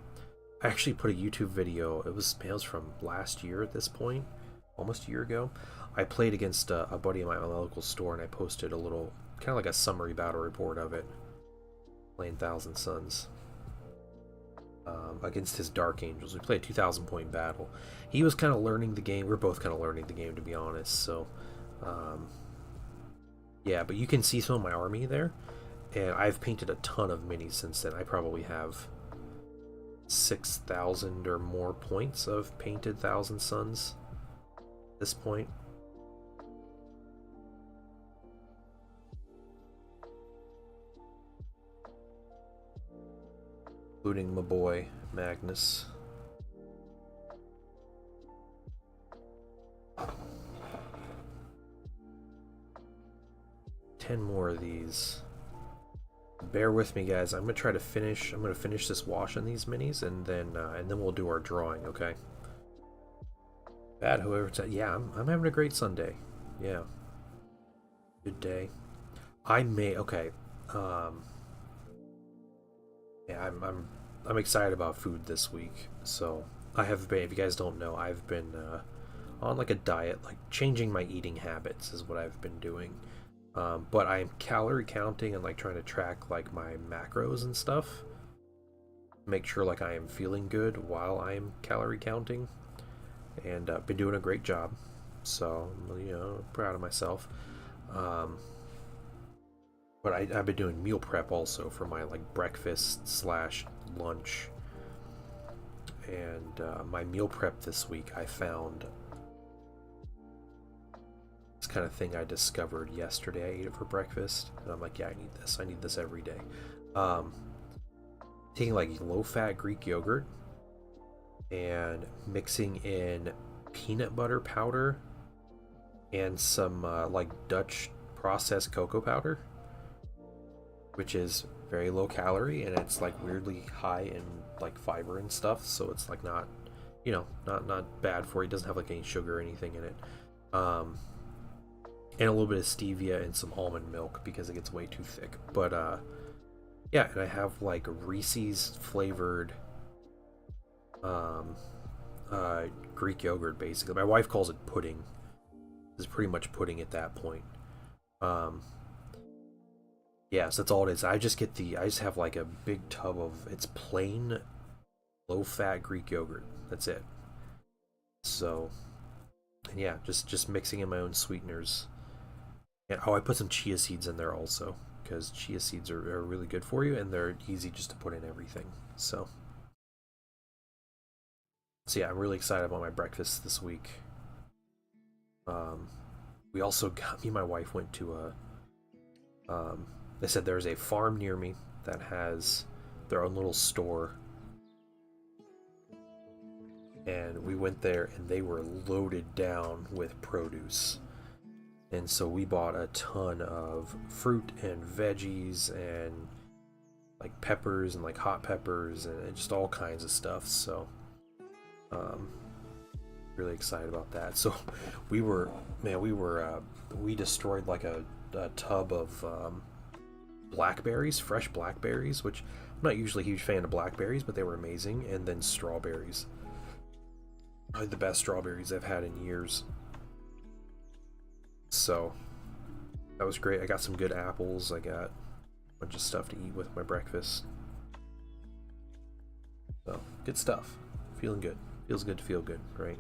actually put a YouTube video. It was from last year at this point, almost a year ago. I played against a buddy of mine at my local store, and I posted a little kind of like a summary battle report of it, playing Thousand Suns against his Dark Angels. We played a 2,000 point battle. He was kind of learning the game. We're both kind of learning the game, to be honest. So, yeah, but you can see some of my army there, and I've painted a ton of minis since then. I probably have 6,000 or more points of painted Thousand Suns at this point. Including my boy Magnus. Ten more of these. Bear with me, guys. I'm gonna try to finish. I'm gonna finish this wash on these minis, and then we'll do our drawing. Okay. Bad, whoever. Yeah, I'm having a great Sunday. Yeah. Good day. I may. Okay. Yeah, I'm excited about food this week. So I have been. If you guys don't know, I've been on like a diet, like changing my eating habits is what I've been doing. But I'm calorie counting and like trying to track like my macros and stuff. Make sure like I am feeling good while I'm calorie counting, and been doing a great job. So proud of myself. But I've been doing meal prep also for my like breakfast slash lunch. And my meal prep this week, I found this kind of thing I discovered yesterday. I ate it for breakfast, and I'm like, yeah, I need this. I need this every day. Taking like low-fat Greek yogurt and mixing in peanut butter powder and some like Dutch processed cocoa powder, which is very low calorie, and it's like weirdly high in like fiber and stuff, so it's like not not bad for you. It doesn't have like any sugar or anything in it. And a little bit of stevia and some almond milk because it gets way too thick. But yeah, and I have like Reese's flavored Greek yogurt basically. My wife calls it pudding. It's pretty much pudding at that point. Yeah, so that's all it is. I just have like a big tub of, it's plain low-fat Greek yogurt. That's it. So, and yeah, just mixing in my own sweeteners. And I put some chia seeds in there also, because chia seeds are really good for you, and they're easy just to put in everything. So yeah, I'm really excited about my breakfast this week. We also got, me and my wife went to they said there's a farm near me that has their own little store, and we went there and they were loaded down with produce. And so we bought a ton of fruit and veggies and like peppers and like hot peppers and just all kinds of stuff. So really excited about that. So we destroyed like a tub of blackberries, fresh blackberries, which I'm not usually a huge fan of blackberries, but they were amazing. And then strawberries, probably the best strawberries I've had in years. So that was great. I got some good apples. I got a bunch of stuff to eat with my breakfast. So good stuff. Feeling good. Feels good to feel good, right?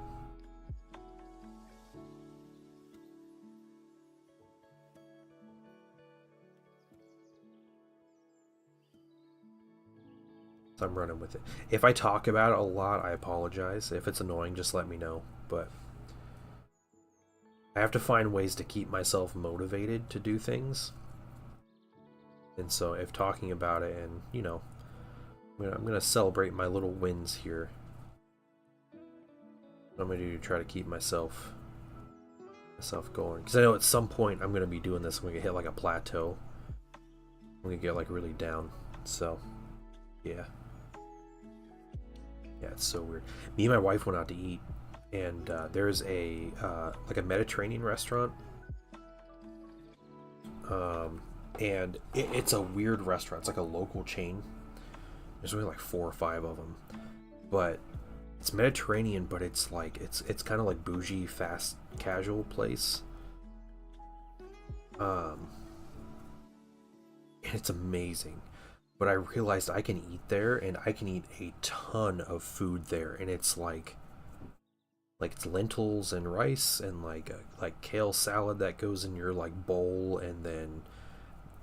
So I'm running with it. If I talk about it a lot, I apologize. If it's annoying, just let me know. But I have to find ways to keep myself motivated to do things. And so if talking about it, and you know, I'm gonna celebrate my little wins here. What I'm gonna do to try to keep myself going, because I know at some point I'm gonna be doing this. I'm gonna hit like a plateau. I'm gonna get like really down. So yeah, it's so weird. Me and my wife went out to eat, and there's a like a Mediterranean restaurant, and it's a weird restaurant. It's like a local chain. There's only like 4 or 5 of them, but it's Mediterranean, but it's like it's kind of like bougie, fast casual place. And it's amazing. But I realized I can eat there, and I can eat a ton of food there, and it's like it's lentils and rice and like kale salad that goes in your like bowl, and then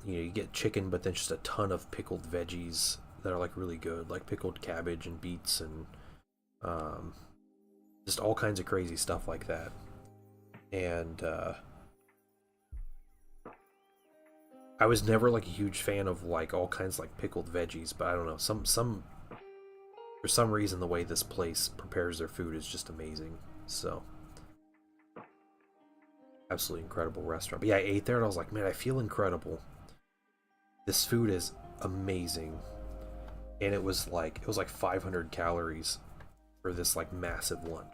you get chicken, but then just a ton of pickled veggies that are like really good, like pickled cabbage and beets and just all kinds of crazy stuff like that. And I was never like a huge fan of like all kinds of like pickled veggies, but I don't know, some for some reason the way this place prepares their food is just amazing. So absolutely incredible restaurant. But yeah, I ate there and I was like, man, I feel incredible. This food is amazing. And it was like 500 calories for this like massive lunch.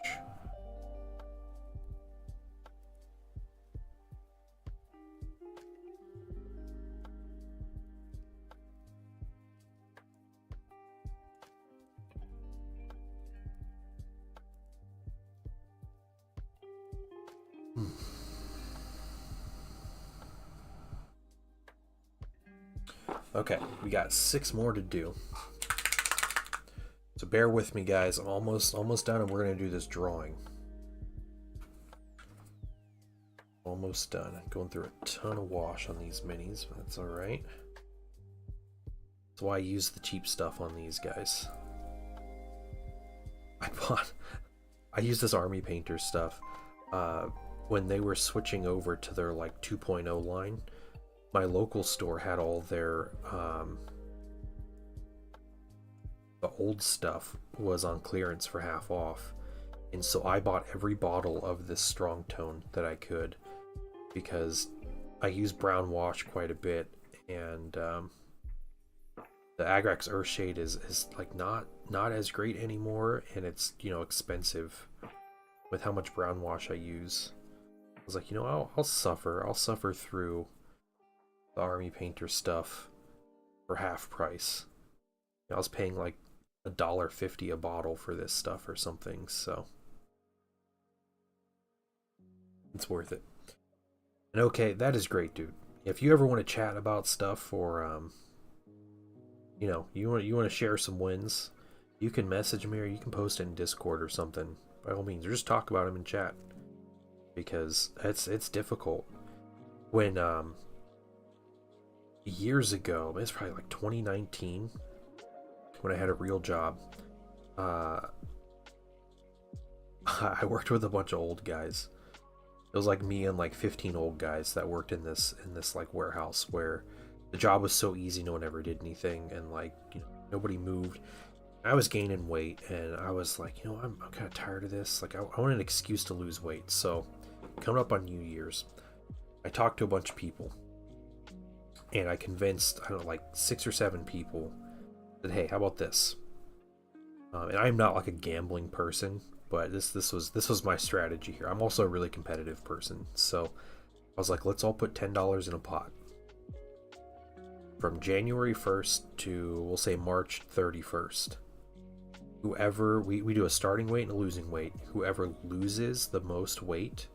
Okay, we got 6 more to do. So bear with me, guys. I'm almost done, and we're gonna do this drawing. Almost done. Going through a ton of wash on these minis, but that's all right. That's why I use the cheap stuff on these guys. I use this Army Painter stuff when they were switching over to their like 2.0 line. My local store had all their the old stuff was on clearance for half off, and so I bought every bottle of this strong tone that I could, because I use brown wash quite a bit, and the Agrax Earthshade is like not as great anymore, and it's expensive with how much brown wash I use. I was like, I'll suffer through the Army Painter stuff for half price. I was paying like $1.50 a bottle for this stuff or something, so it's worth it. And okay, that is great, dude. If you ever want to chat about stuff, or you want to share some wins, you can message me, or you can post it in Discord or something. By all means, or just talk about them in chat, because it's difficult. When years ago, it's probably like 2019, when I had a real job, I worked with a bunch of old guys. It was like me and like 15 old guys that worked in this like warehouse, where the job was so easy, no one ever did anything, and like nobody moved. I was gaining weight, and I was like, I'm kind of tired of this. Like I want an excuse to lose weight. So coming up on New Year's, I talked to a bunch of people, and I convinced, I don't know, like 6 or 7 people that, hey, how about this? And I'm not like a gambling person, but this was my strategy here. I'm also a really competitive person, so I was like, let's all put $10 in a pot. From January 1st to, we'll say, March 31st. Whoever, we do a starting weight and a losing weight. Whoever loses the most weight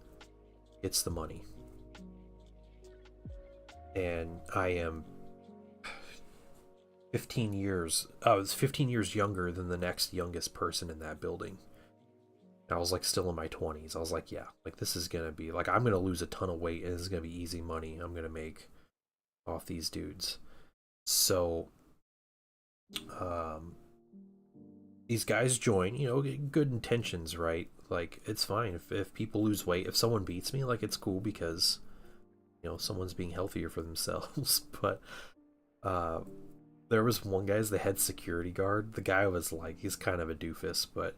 gets the money. and I am 15 years. I was 15 years younger than the next youngest person in that building. I was like still in my 20s. I was like, yeah, like this is gonna be like I'm gonna lose a ton of weight and this is gonna be easy money I'm gonna make off these dudes. So these guys join, you know, good intentions, right? Like it's fine if people lose weight. If someone beats me, like it's cool because you know someone's being healthier for themselves. But uh there was one guy's the head security guard. The guy was like, he's kind of a doofus, but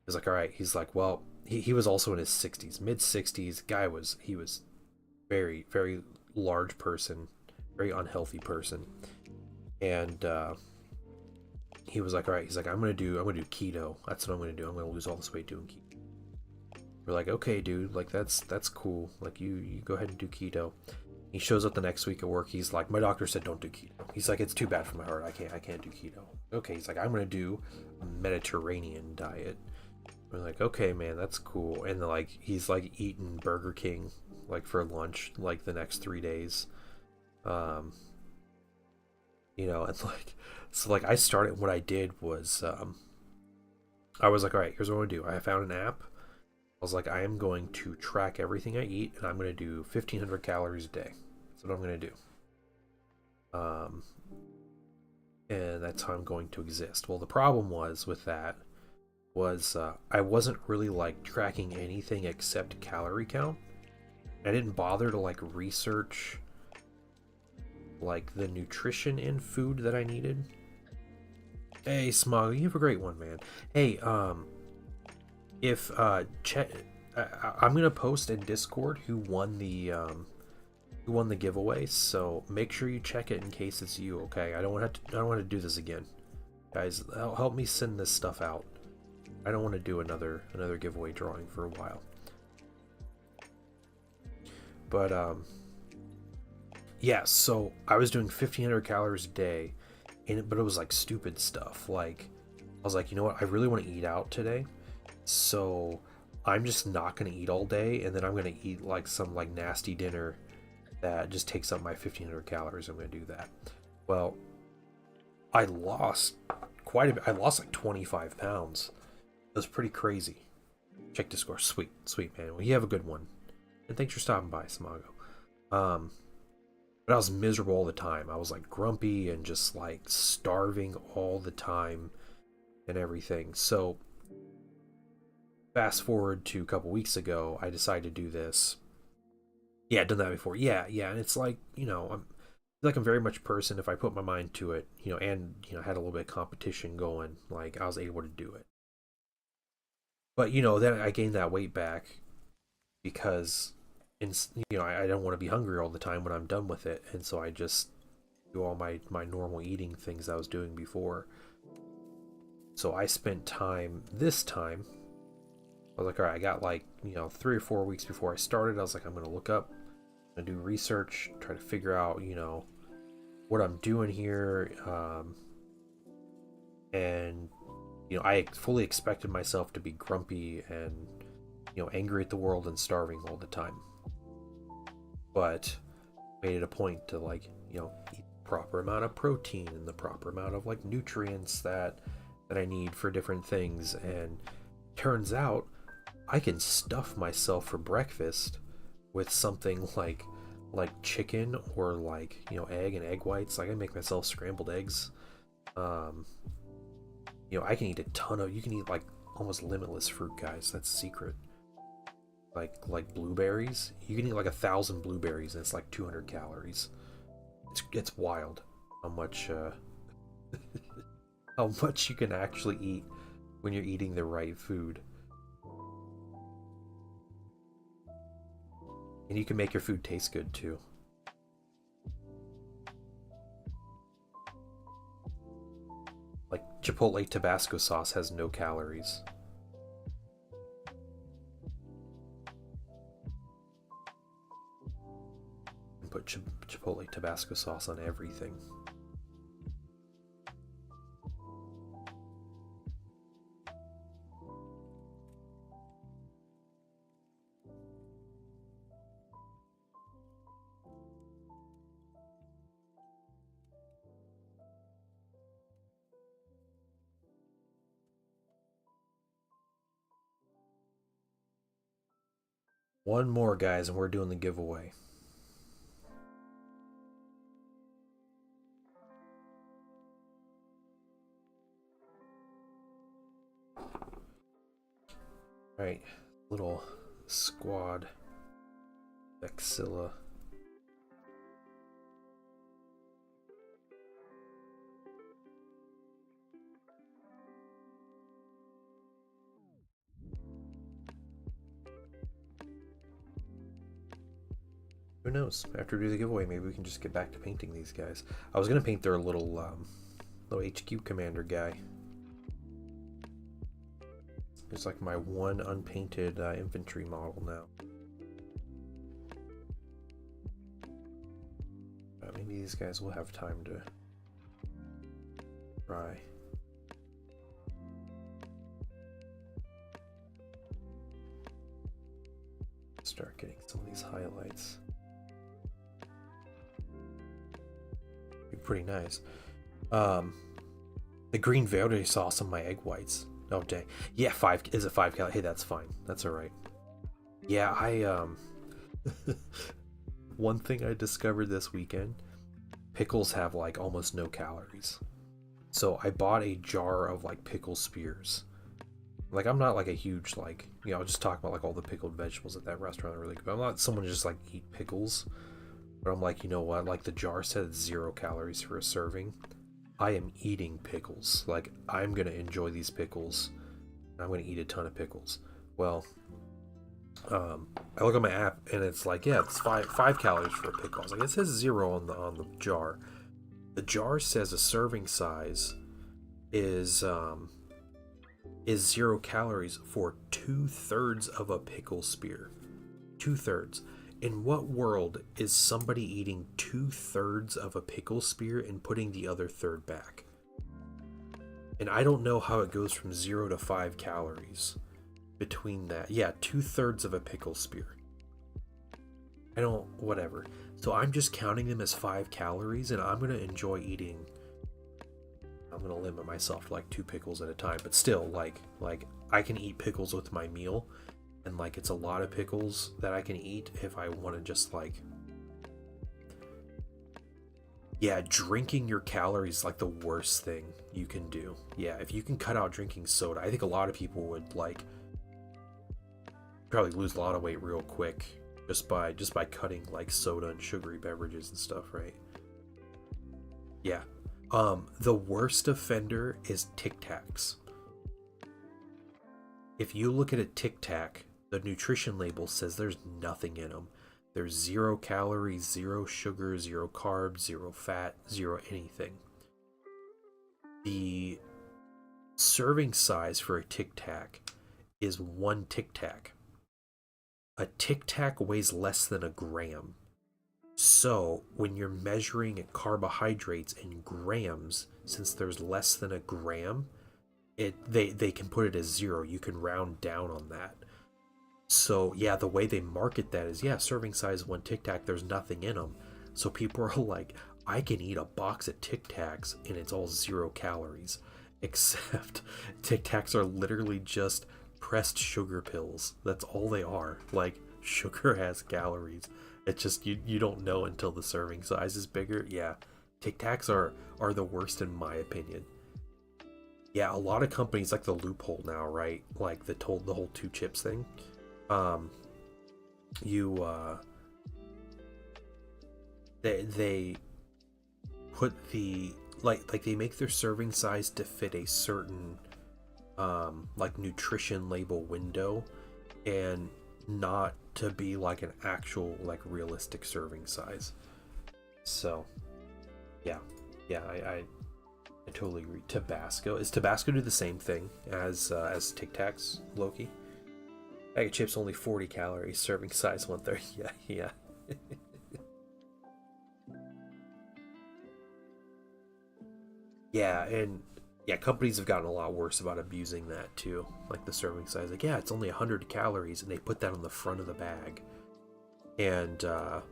he's like, all right. He's like, well, he was also in his 60s, mid 60s. Guy was, he was very, very large person, very unhealthy person. And he was like, all right. He's like, I'm gonna do keto. That's what I'm gonna do. I'm gonna lose all this weight doing keto. We're like, okay, dude, like that's cool. Like you go ahead and do keto. He shows up the next week at work. He's like, my doctor said don't do keto. He's like, it's too bad for my heart. I can't do keto. Okay, he's like, I'm gonna do a Mediterranean diet. We're like, okay, man, that's cool. And like, he's like eating Burger King like for lunch like the next 3 days. You know, and like, so like I started. What I did was, I was like, all right, here's what I'm gonna do. I found an app. I was like, I am going to track everything I eat, and I'm going to do 1,500 calories a day. That's what I'm going to do. And that's how I'm going to exist. Well, the problem was with that was I wasn't really like tracking anything except calorie count. I didn't bother to like research like the nutrition in food that I needed. Hey, Smog, you have a great one, man. Hey, if I'm gonna post in Discord who won the giveaway, so make sure you check it in case it's you. Okay, I don't want to do this again, guys. Help me send this stuff out. I don't want to do another giveaway drawing for a while. But yeah, so I was doing 1,500 calories a day, but it was like stupid stuff. Like I was like, you know what, I really want to eat out today. So I'm just not going to eat all day, and then I'm going to eat like some like nasty dinner that just takes up my 1,500 calories. I'm going to do that. Well, I lost quite a bit. I lost like 25 pounds. It was pretty crazy. Check Discord. Sweet, man. Well, you have a good one. And thanks for stopping by, Samago. But I was miserable all the time. I was like grumpy and just like starving all the time and everything. So fast forward to a couple weeks ago, I decided to do this. Yeah, I've done that before. Yeah, and it's like, you know, I'm very much a person. If I put my mind to it, you know, and you know, had a little bit of competition going, like I was able to do it. But you know, then I gained that weight back because, you know, I don't want to be hungry all the time when I'm done with it, and so I just do all my normal eating things I was doing before. So I spent time this time. I was like, all right, I got like, you know, 3 or 4 weeks before I started. I was like, I'm going to look up, I'm going to do research, try to figure out, you know, what I'm doing here. And, you know, I fully expected myself to be grumpy and, you know, angry at the world and starving all the time. But made it a point to like, you know, eat the proper amount of protein and the proper amount of like nutrients that I need for different things. And turns out I can stuff myself for breakfast with something like chicken or like, you know, egg and egg whites. Like I make myself scrambled eggs. You know, I can eat a ton of, you can eat like almost limitless fruit, guys. That's the secret. Like blueberries. You can eat like 1,000 blueberries and it's like 200 calories. It's wild how much how much you can actually eat when you're eating the right food. And you can make your food taste good too. Like Chipotle Tabasco sauce has no calories. And put Chipotle Tabasco sauce on everything. One more, guys, and we're doing the giveaway. Right, little squad. Auxilia. Who knows? After we do the giveaway, maybe we can just get back to painting these guys. I was gonna paint their little HQ commander guy. It's like my one unpainted infantry model now. Maybe these guys will have time to try. Start getting some of these highlights. Be pretty nice. The green verde sauce on my egg whites. Oh dang. Yeah, 5 is it 5 calories? Hey, that's fine. That's all right. Yeah, I one thing I discovered this weekend, pickles have like almost no calories. So I bought a jar of like pickle spears. Like, I'm not like a huge, like, you know, I'll just talk about like all the pickled vegetables at that restaurant really good. I'm not someone who just like eat pickles. But I'm like, you know what? Like, the jar said it's 0 calories for a serving. I am eating pickles. Like, I'm gonna enjoy these pickles. I'm gonna eat a ton of pickles. Well, I look at my app and it's like, yeah, it's 5 calories for a pickle. I was like, it says 0 on the jar. The jar says a serving size is 0 calories for 2/3 of a pickle spear. 2/3. In what world is somebody eating 2/3 of a pickle spear and putting the other third back? And I don't know how it goes from 0 to 5 calories between that. Yeah, 2/3 of a pickle spear. I don't, whatever. So I'm just counting them as 5 calories, and I'm gonna enjoy eating. I'm gonna limit myself to like 2 pickles at a time, but still, like I can eat pickles with my meal. And like, it's a lot of pickles that I can eat if I want to just like, yeah, drinking your calories is like the worst thing you can do. Yeah, if you can cut out drinking soda, I think a lot of people would like probably lose a lot of weight real quick just by cutting like soda and sugary beverages and stuff, right? Yeah. The worst offender is Tic Tacs. If you look at a Tic Tac, the nutrition label says there's nothing in them. There's 0 calories, 0 sugar, 0 carbs, 0 fat, 0 anything. The serving size for a Tic Tac is 1 Tic Tac. A Tic Tac weighs less than a gram. So when you're measuring carbohydrates in grams, since there's less than a gram, they can put it as 0. You can round down on that. So yeah, the way they market that is, yeah, serving size 1 Tic Tac, there's nothing in them. So people are like, I can eat a box of Tic Tacs and it's all 0 calories. Except Tic Tacs are literally just pressed sugar pills. That's all they are. Like, sugar has calories. It's just you don't know until the serving size is bigger. Yeah, Tic Tacs are the worst in my opinion. Yeah, a lot of companies, like the loophole now, right? Like the whole 2 chips thing. They put the like they make their serving size to fit a certain like nutrition label window, and not to be like an actual like realistic serving size. So yeah, I totally agree. Tabasco, is Tabasco do the same thing as Tic Tacs, Loki? Bag of chips only 40 calories, serving size 130. Yeah. Yeah, and yeah, companies have gotten a lot worse about abusing that too. Like the serving size, like, yeah, it's only 100 calories, and they put that on the front of the bag. And you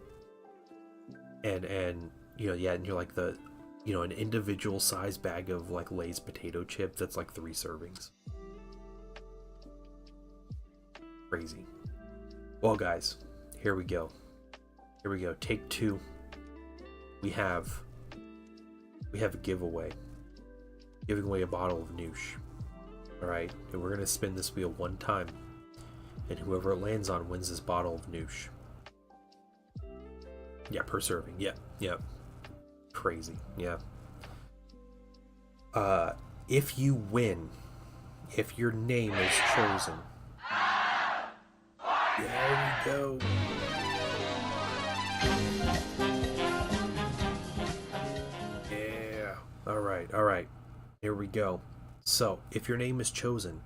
know, yeah, and you're like an individual size bag of like Lay's potato chips, that's like 3 servings. Crazy. Well, guys, here we go. Here we go. Take two. We have a giveaway. Giving away a bottle of Noosh. Alright, and we're gonna spin this wheel one time. And whoever it lands on wins this bottle of Noosh. Yeah, per serving. Yeah. Crazy. Yeah. If you win, if your name is chosen. There we go. Yeah. Alright. Here we go. So, if your name is chosen,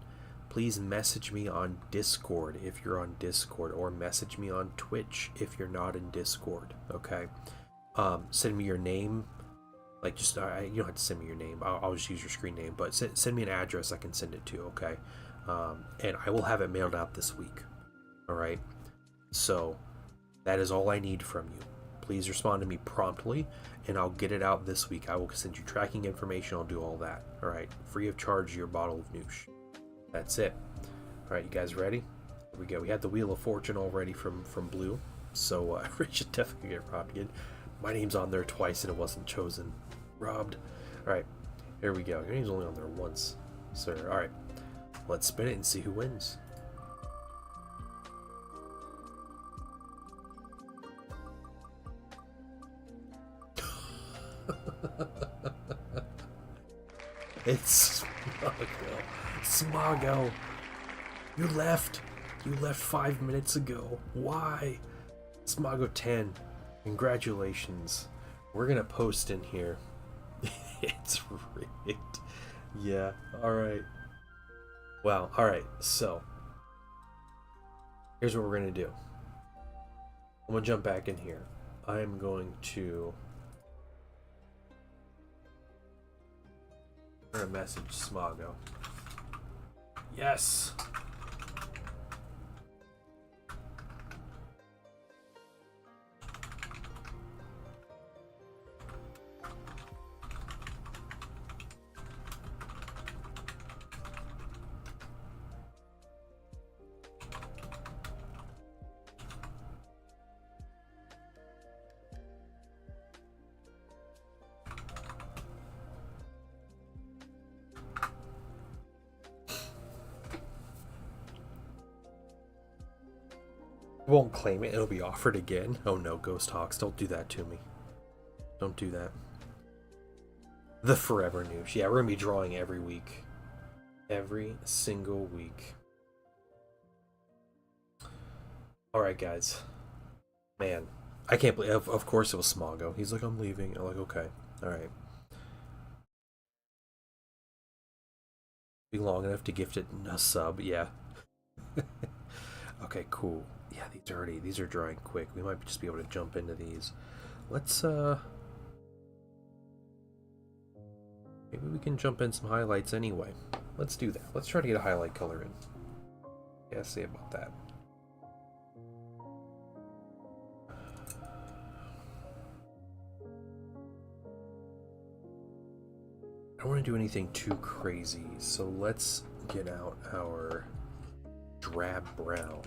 please message me on Discord if you're on Discord, or message me on Twitch if you're not in Discord, okay? Send me your name. Like, just, you don't have to send me your name. I'll just use your screen name, but send me an address I can send it to, okay? And I will have it mailed out this week, alright? So, that is all I need from you. Please respond to me promptly, and I'll get it out this week. I will send you tracking information. I'll do all that. All right, free of charge, your bottle of Noosh. That's it. All right, you guys ready? Here we go. We had the Wheel of Fortune already from Blue, so we should definitely get robbed again. My name's on there twice, and it wasn't chosen. Robbed. All right, here we go. Your name's only on there once, sir. All right, let's spin it and see who wins. It's Smago. You left 5 minutes ago. Why? Smago 10. Congratulations. We're gonna post in here. It's rigged. Yeah, alright. Well, alright, so here's what we're gonna do. I'm gonna jump back in here. I'm going to message Smago. Yes. Won't claim it, it'll be offered again. Oh no, Ghost Hawks, don't do that to me. Don't do that. The Forever Noosh. Yeah, we're gonna be drawing every week. Every single week. Alright, guys. Man, I can't believe, of course it was Smago. He's like, I'm leaving. I'm like, okay. Alright. Be long enough to gift it a sub, yeah. Okay, cool. Yeah, these are drawing quick. We might just be able to jump into these. Let's maybe we can jump in some highlights anyway. Let's do that. Let's try to get a highlight color in. Yeah, say about that. I don't want to do anything too crazy, so let's get out our drab brown.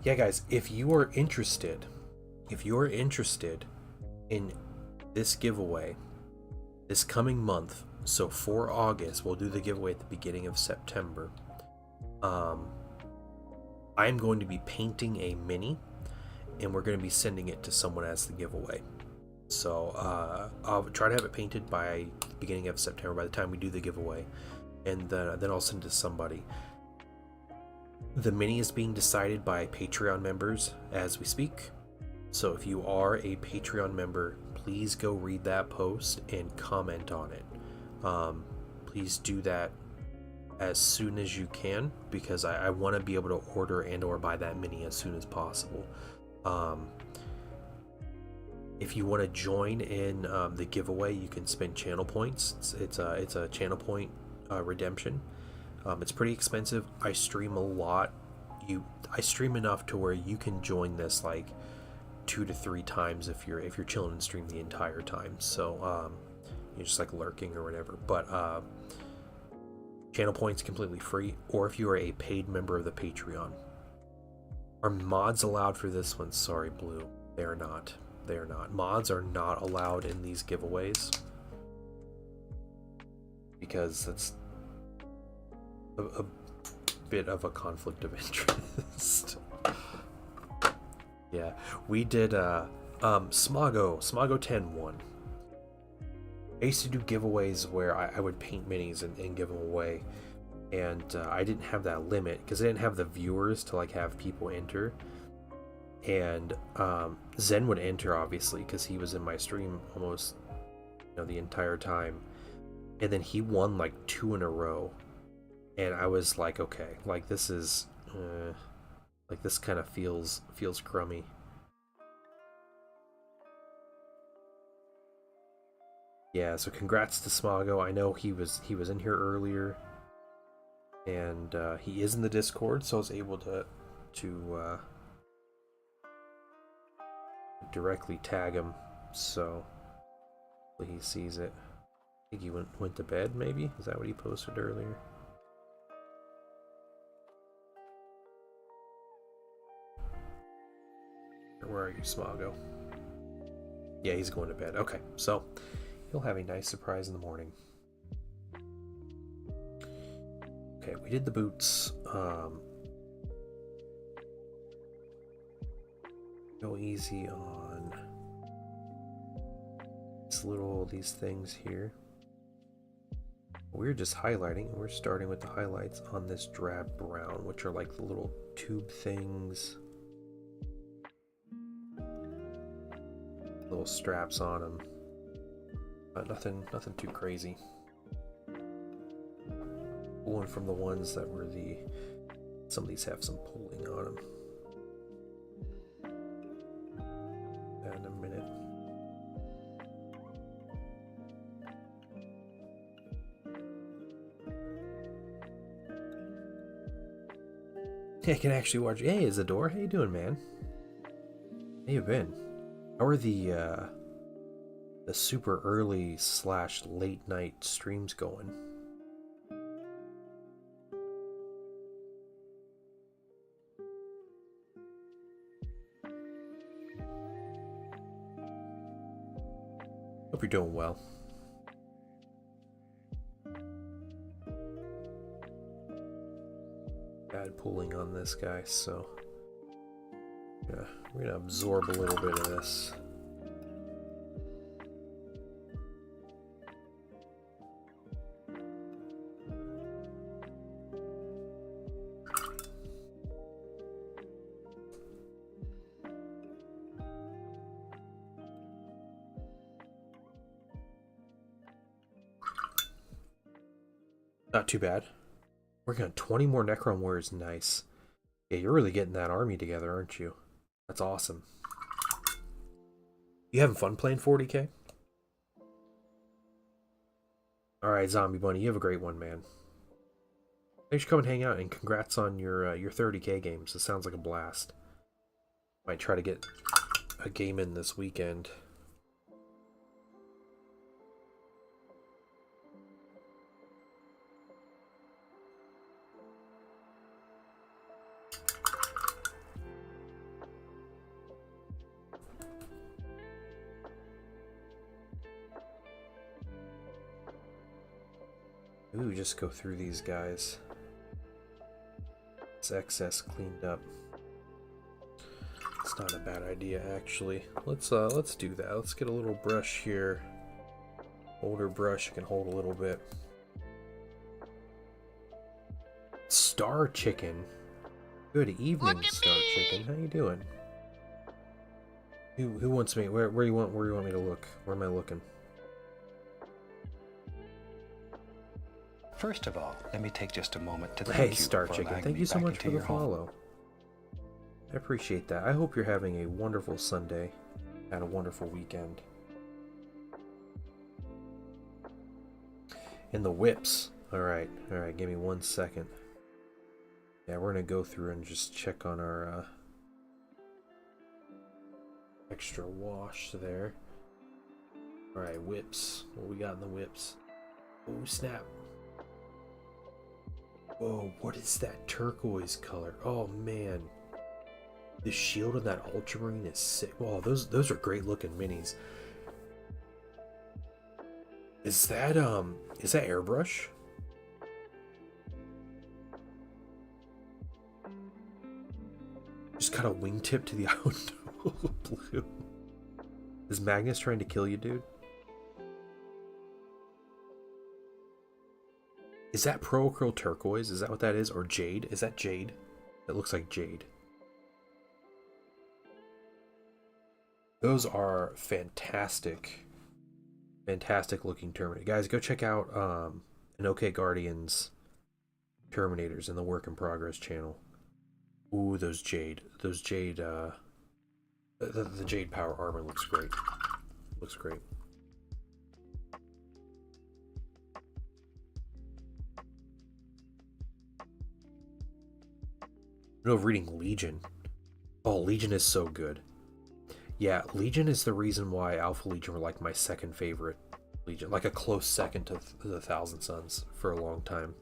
Yeah, guys, if you are interested in this giveaway this coming month, so for August, we'll do the giveaway at the beginning of September. I'm going to be painting a mini, and we're going to be sending it to someone as the giveaway. So I'll try to have it painted by the beginning of September, by the time we do the giveaway, and then I'll send it to somebody. The mini is being decided by Patreon members as we speak. So if you are a Patreon member, please go read that post and comment on it. Please do that as soon as you can, because I want to be able to order and or buy that mini as soon as possible. If you want to join in the giveaway, you can spend channel points. It's a channel point redemption. It's pretty expensive. I stream a lot. I stream enough to where you can join this like 2 to 3 times if you're chilling and stream the entire time. So you're just like lurking or whatever. But Channel points completely free, or if you are a paid member of the Patreon. Are mods allowed for this one? Sorry, Blue. They are not. They are not. Mods are not allowed in these giveaways. Because that's a bit of a conflict of interest. Yeah, we did Smago 10-1. I used to do giveaways where I would paint minis and give them away, and I didn't have that limit because I didn't have the viewers to like have people enter. And Zen would enter obviously because he was in my stream almost, the entire time, and then he won like 2 in a row, and I was like, okay, like this is like this kind of feels crummy. Yeah, so congrats to Smago. I know he was in here earlier, and he is in the Discord, so I was able to directly tag him, so he sees it. I think he went to bed, maybe? Is that what he posted earlier? Where are you, Smago? Yeah, he's going to bed. Okay, so he'll have a nice surprise in the morning. Okay, we did the boots. Go easy on these things here. We're just highlighting, and we're starting with the highlights on this drab brown, which are like the little tube things. Little straps on them. Nothing too crazy. Pulling from the ones that were some of these have some pulling on them. In a minute. I can actually watch. Hey, Isadore, how you doing, man? How you been? How are the super early / late night streams going? Hope you're doing well. Bad pulling on this guy, so yeah, we're gonna absorb a little bit of this. Not too bad. Working on 20 more Necron Warriors, nice. Yeah, you're really getting that army together, aren't you? That's awesome. You having fun playing 40k? Alright, Zombie Bunny, you have a great one, man. Thanks for coming and hang out, and congrats on your 30k games. It sounds like a blast. Might try to get a game in this weekend. Ooh, just go through these guys. It's excess cleaned up. It's not a bad idea, actually. Let's do that. Let's get a little brush here. Older brush can hold a little bit. Star Chicken. Good evening, Star Chicken. How you doing? Who wants me? Where you want me to look? Where am I looking? First of all, let me take just a moment to thank you Star for Chicken. allowing Thank me you so back much into for the your home. follow. I appreciate that. I hope you're having a wonderful Sunday and a wonderful weekend. And the whips. Alright, give me 1 second. Yeah, we're gonna go through and just check on our extra wash there. Alright, whips. What we got in the whips? Oh, snap. Oh, what is that turquoise color? Oh man. The shield on that ultramarine is sick. Wow, those are great looking minis. Is that airbrush? Just got a wingtip to the island blue. Is Magnus trying to kill you, dude? Is that Pearl Curl turquoise? Is that what that is? Or jade? Is that jade? It looks like jade. Those are fantastic. Fantastic looking Terminator. Guys, go check out an OK Guardians Terminators in the Work in Progress channel. Ooh, those jade. The jade power armor looks great. Looks great. No, reading Legion. Oh, Legion is so good. Yeah, Legion is the reason why Alpha Legion were like my second favorite Legion. Like a close second to the Thousand Suns for a long time.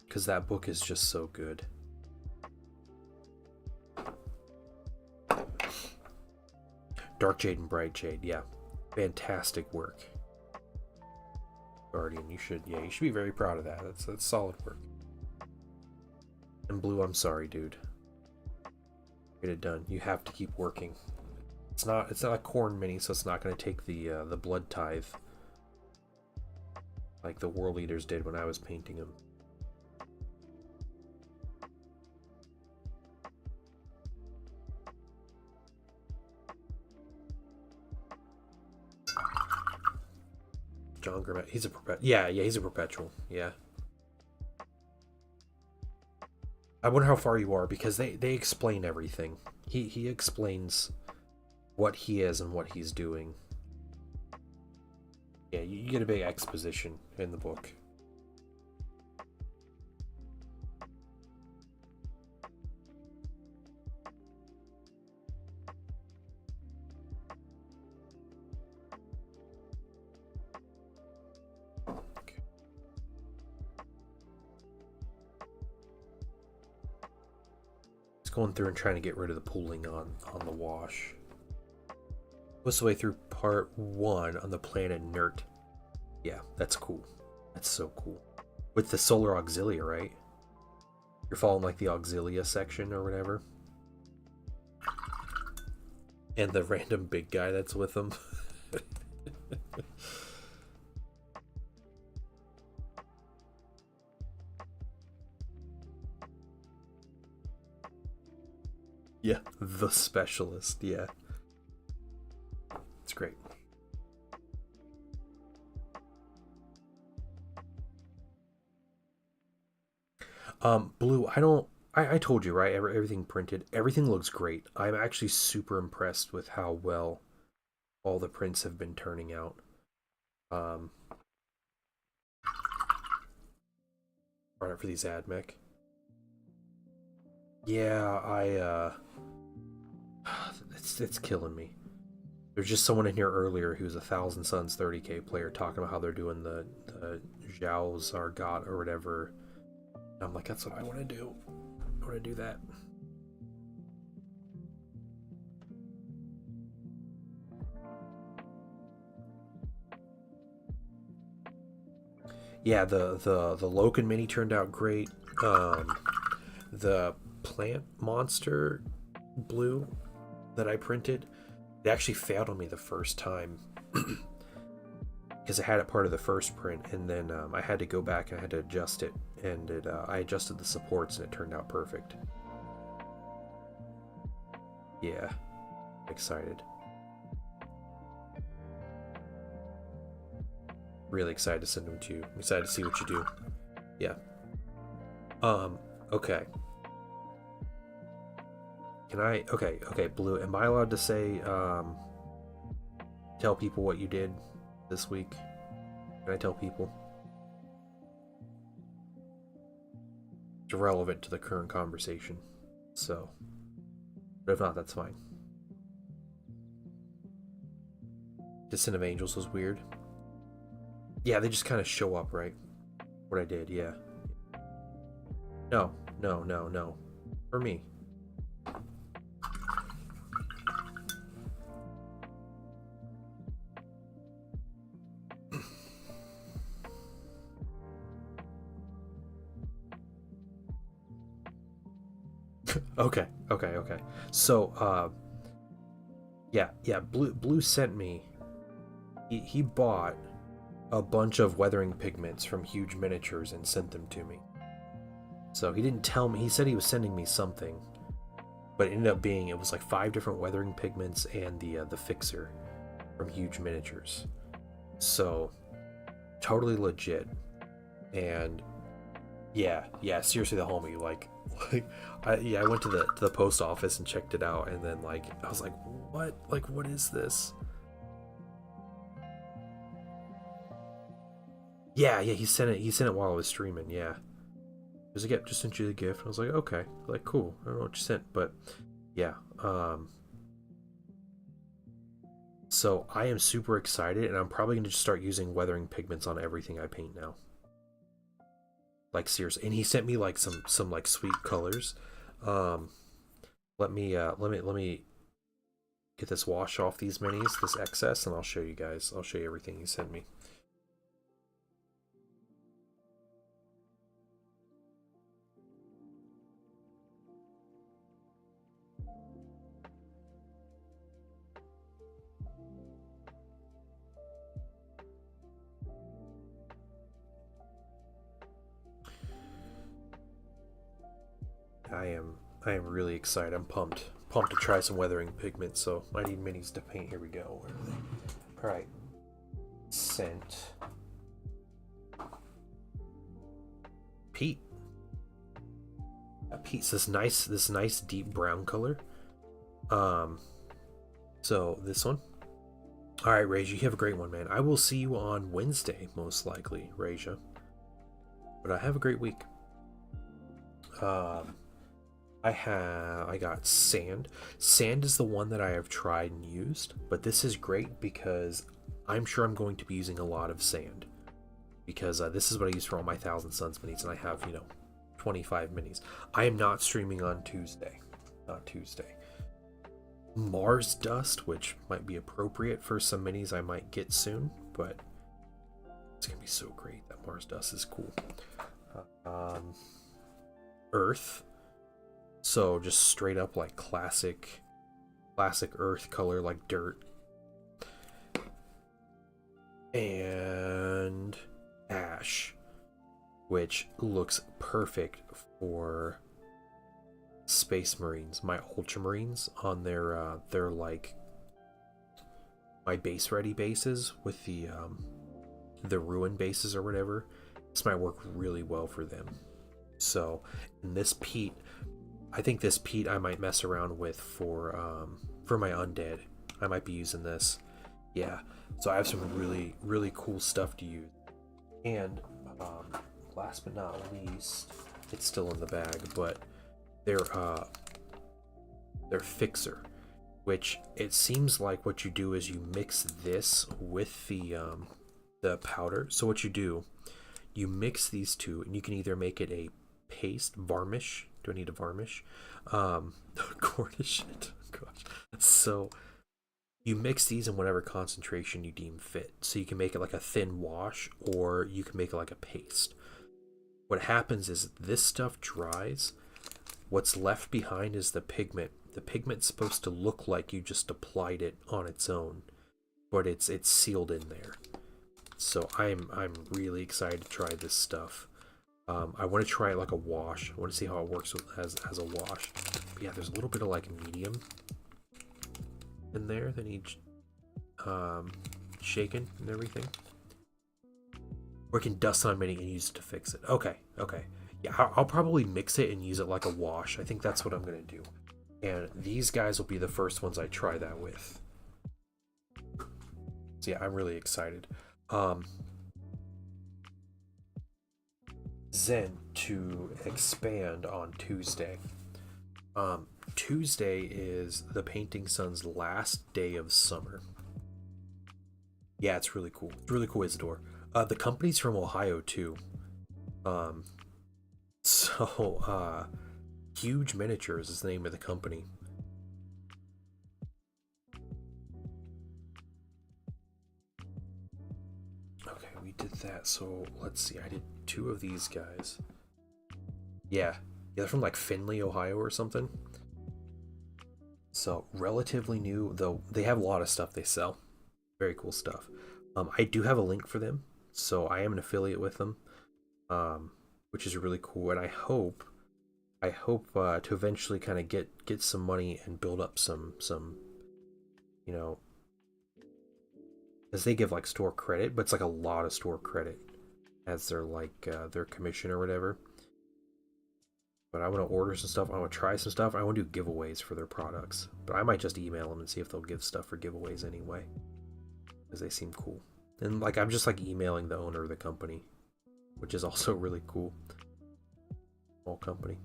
Because that book is just so good. Dark Jade and Bright Jade, yeah. Fantastic work. Guardian, you should be very proud of that. That's solid work. And Blue, I'm sorry, dude. Get it done. You have to keep working. It's not a corn mini, so it's not going to take the blood tithe like the World Eaters did when I was painting them. John Grimmett, he's a perpetual. Yeah, he's a perpetual. Yeah. I wonder how far you are, because they explain everything. He explains what he is and what he's doing. Yeah, you get a big exposition in the book. Going through and trying to get rid of the pooling on the wash. Most of the way through part 1 on the planet Nert. Yeah, that's cool. That's so cool. With the solar Auxilia, right? You're following like the Auxilia section or whatever. And the random big guy that's with them. Yeah, the specialist, yeah. It's great. Blue, I told you, right? Everything printed. Everything looks great. I'm actually super impressed with how well all the prints have been turning out. Right for these AdMech. Yeah, it's killing me. There's just someone in here earlier who's a Thousand Suns 30k player talking about how they're doing the Zhao's Argot or whatever. And I'm like, that's what I want to do. I want to do that. Yeah, the Loken mini turned out great. The plant monster blue that I printed, it actually failed on me the first time because I had it part of the first print, and then I had to go back and I had to adjust it, and I adjusted the supports and it turned out perfect. Yeah, excited. Really excited to send them to you. I'm excited to see what you do. Yeah. Okay. Can I... Okay, Blue, am I allowed to say, tell people what you did this week? Can I tell people? It's irrelevant to the current conversation, so... But if not, that's fine. Descent of Angels was weird. Yeah, they just kind of show up, right? What I did, yeah. No, no, no, no. For me. Okay, okay, okay. So, yeah, Blue sent me. He bought a bunch of weathering pigments from Huge Miniatures and sent them to me. So he didn't tell me. He said he was sending me something, but it ended up being it was like 5 different weathering pigments and the fixer from Huge Miniatures. So totally legit. And yeah, seriously, the homie I went to the post office and checked it out, and then like I was like, what is this? Yeah, he sent it while I was streaming. Yeah, he was like, "Yep, just sent you the gift." I was like, "Okay, like cool." I don't know what you sent, but yeah. So I am super excited, and I'm probably going to just start using weathering pigments on everything I paint now. Like seriously, and he sent me like some like sweet colors. Let me get this wash off these minis, this excess, and I'll show you guys. I'll show you everything he sent me. I am really excited. I'm pumped to try some weathering pigment. So I need minis to paint. Here we go. Where are they? All right, scent. Pete. Pete's this nice deep brown color. So this one. All right, Raja, you have a great one, man. I will see you on Wednesday, most likely, Raja. But I have a great week. I got sand. Sand is the one that I have tried and used, but this is great because I'm sure I'm going to be using a lot of sand, because this is what I use for all my Thousand Suns minis, and I have 25 minis. I am not streaming on Tuesday. Not Tuesday. Mars dust, which might be appropriate for some minis I might get soon, but it's gonna be so great. That Mars dust is cool. Earth. So just straight up like classic earth color, like dirt. And ash, which looks perfect for Space Marines, my Ultramarines on their like my base ready bases with the ruin bases or whatever. This might work really well for them. So, and this peat, I think this peat I might mess around with for my undead. I might be using this. Yeah. So I have some really cool stuff to use. And last but not least, it's still in the bag, but their fixer, which it seems like what you do is you mix this with the powder. So what you do, you mix these two, and you can either make it a paste varnish. Do I need a varnish? Cornish shit. Gosh. So you mix these in whatever concentration you deem fit. So you can make it like a thin wash, or you can make it like a paste. What happens is this stuff dries. What's left behind is the pigment. The pigment's supposed to look like you just applied it on its own, but it's sealed in there. So I'm really excited to try this stuff. I want to try it like a wash. I want to see how it works as a wash. But yeah, there's a little bit of like medium in there that needs shaken and everything. Or you can dust on mini and use it to fix it. Okay. Yeah, I'll probably mix it and use it like a wash. I think that's what I'm going to do. And these guys will be the first ones I try that with. So yeah, I'm really excited. Zen to expand on Tuesday. Tuesday is the Painting Sun's last day of summer. Yeah, it's really cool. It's really cool, Isidore. The company's from Ohio too. So So, Huge Miniatures is the name of the company. Okay, we did that. So let's see. I did 2 of these guys. Yeah, they're from like Findlay, Ohio, or something. So relatively new, though they have a lot of stuff they sell. Very cool stuff. I do have a link for them, so I am an affiliate with them, which is really cool. And I hope to eventually kind of get some money and build up some you know, because they give like store credit, but it's like a lot of store credit as their like their commission or whatever. But I want to order some stuff. I want to try some stuff. I want to do giveaways for their products. But I might just email them and see if they'll give stuff for giveaways anyway, because they seem cool. And like I'm just like emailing the owner of the company, which is also really cool. Small company.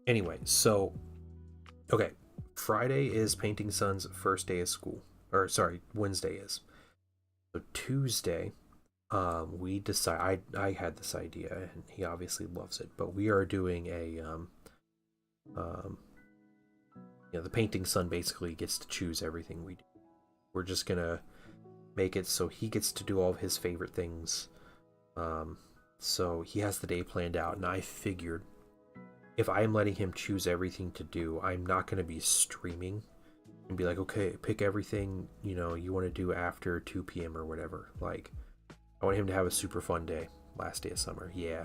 Anyway, so okay, Friday is Painting Sun's first day of school, or sorry, Wednesday is. So Tuesday, we decide. I had this idea, and he obviously loves it. But we are doing a the Painting Sun basically gets to choose everything we do. We're just gonna make it so he gets to do all of his favorite things. So he has the day planned out, and I figured if I'm letting him choose everything to do, I'm not gonna be streaming and be like, okay, pick everything you want to do after 2 p.m. or whatever. Like, I want him to have a super fun day. Last day of summer. Yeah.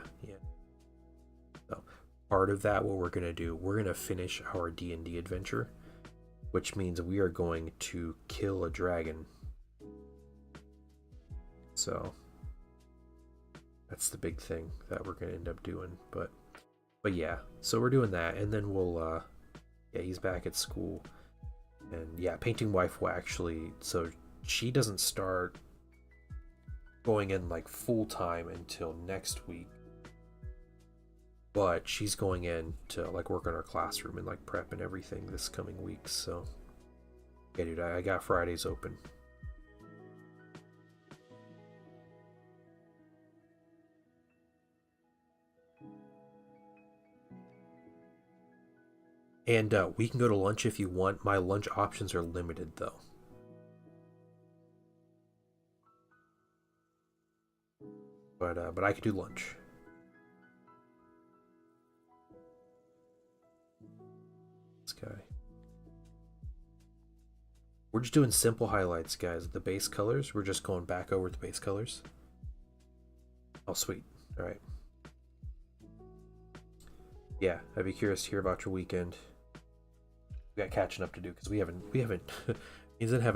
So part of that, what we're gonna do, we're gonna finish our D&D adventure, which means we are going to kill a dragon. So that's the big thing that we're gonna end up doing. But yeah, so we're doing that, and then we'll he's back at school. And yeah, Painting Wife will actually, so she doesn't start going in like full time until next week, but she's going in to like work on her classroom and like prep and everything this coming week. So yeah, dude, I got Fridays open. And we can go to lunch if you want. My lunch options are limited though. But I could do lunch. This guy. We're just doing simple highlights, guys. The base colors, we're just going back over the base colors. Oh, sweet. All right. Yeah, I'd be curious to hear about your weekend. We got catching up to do because we haven't we haven't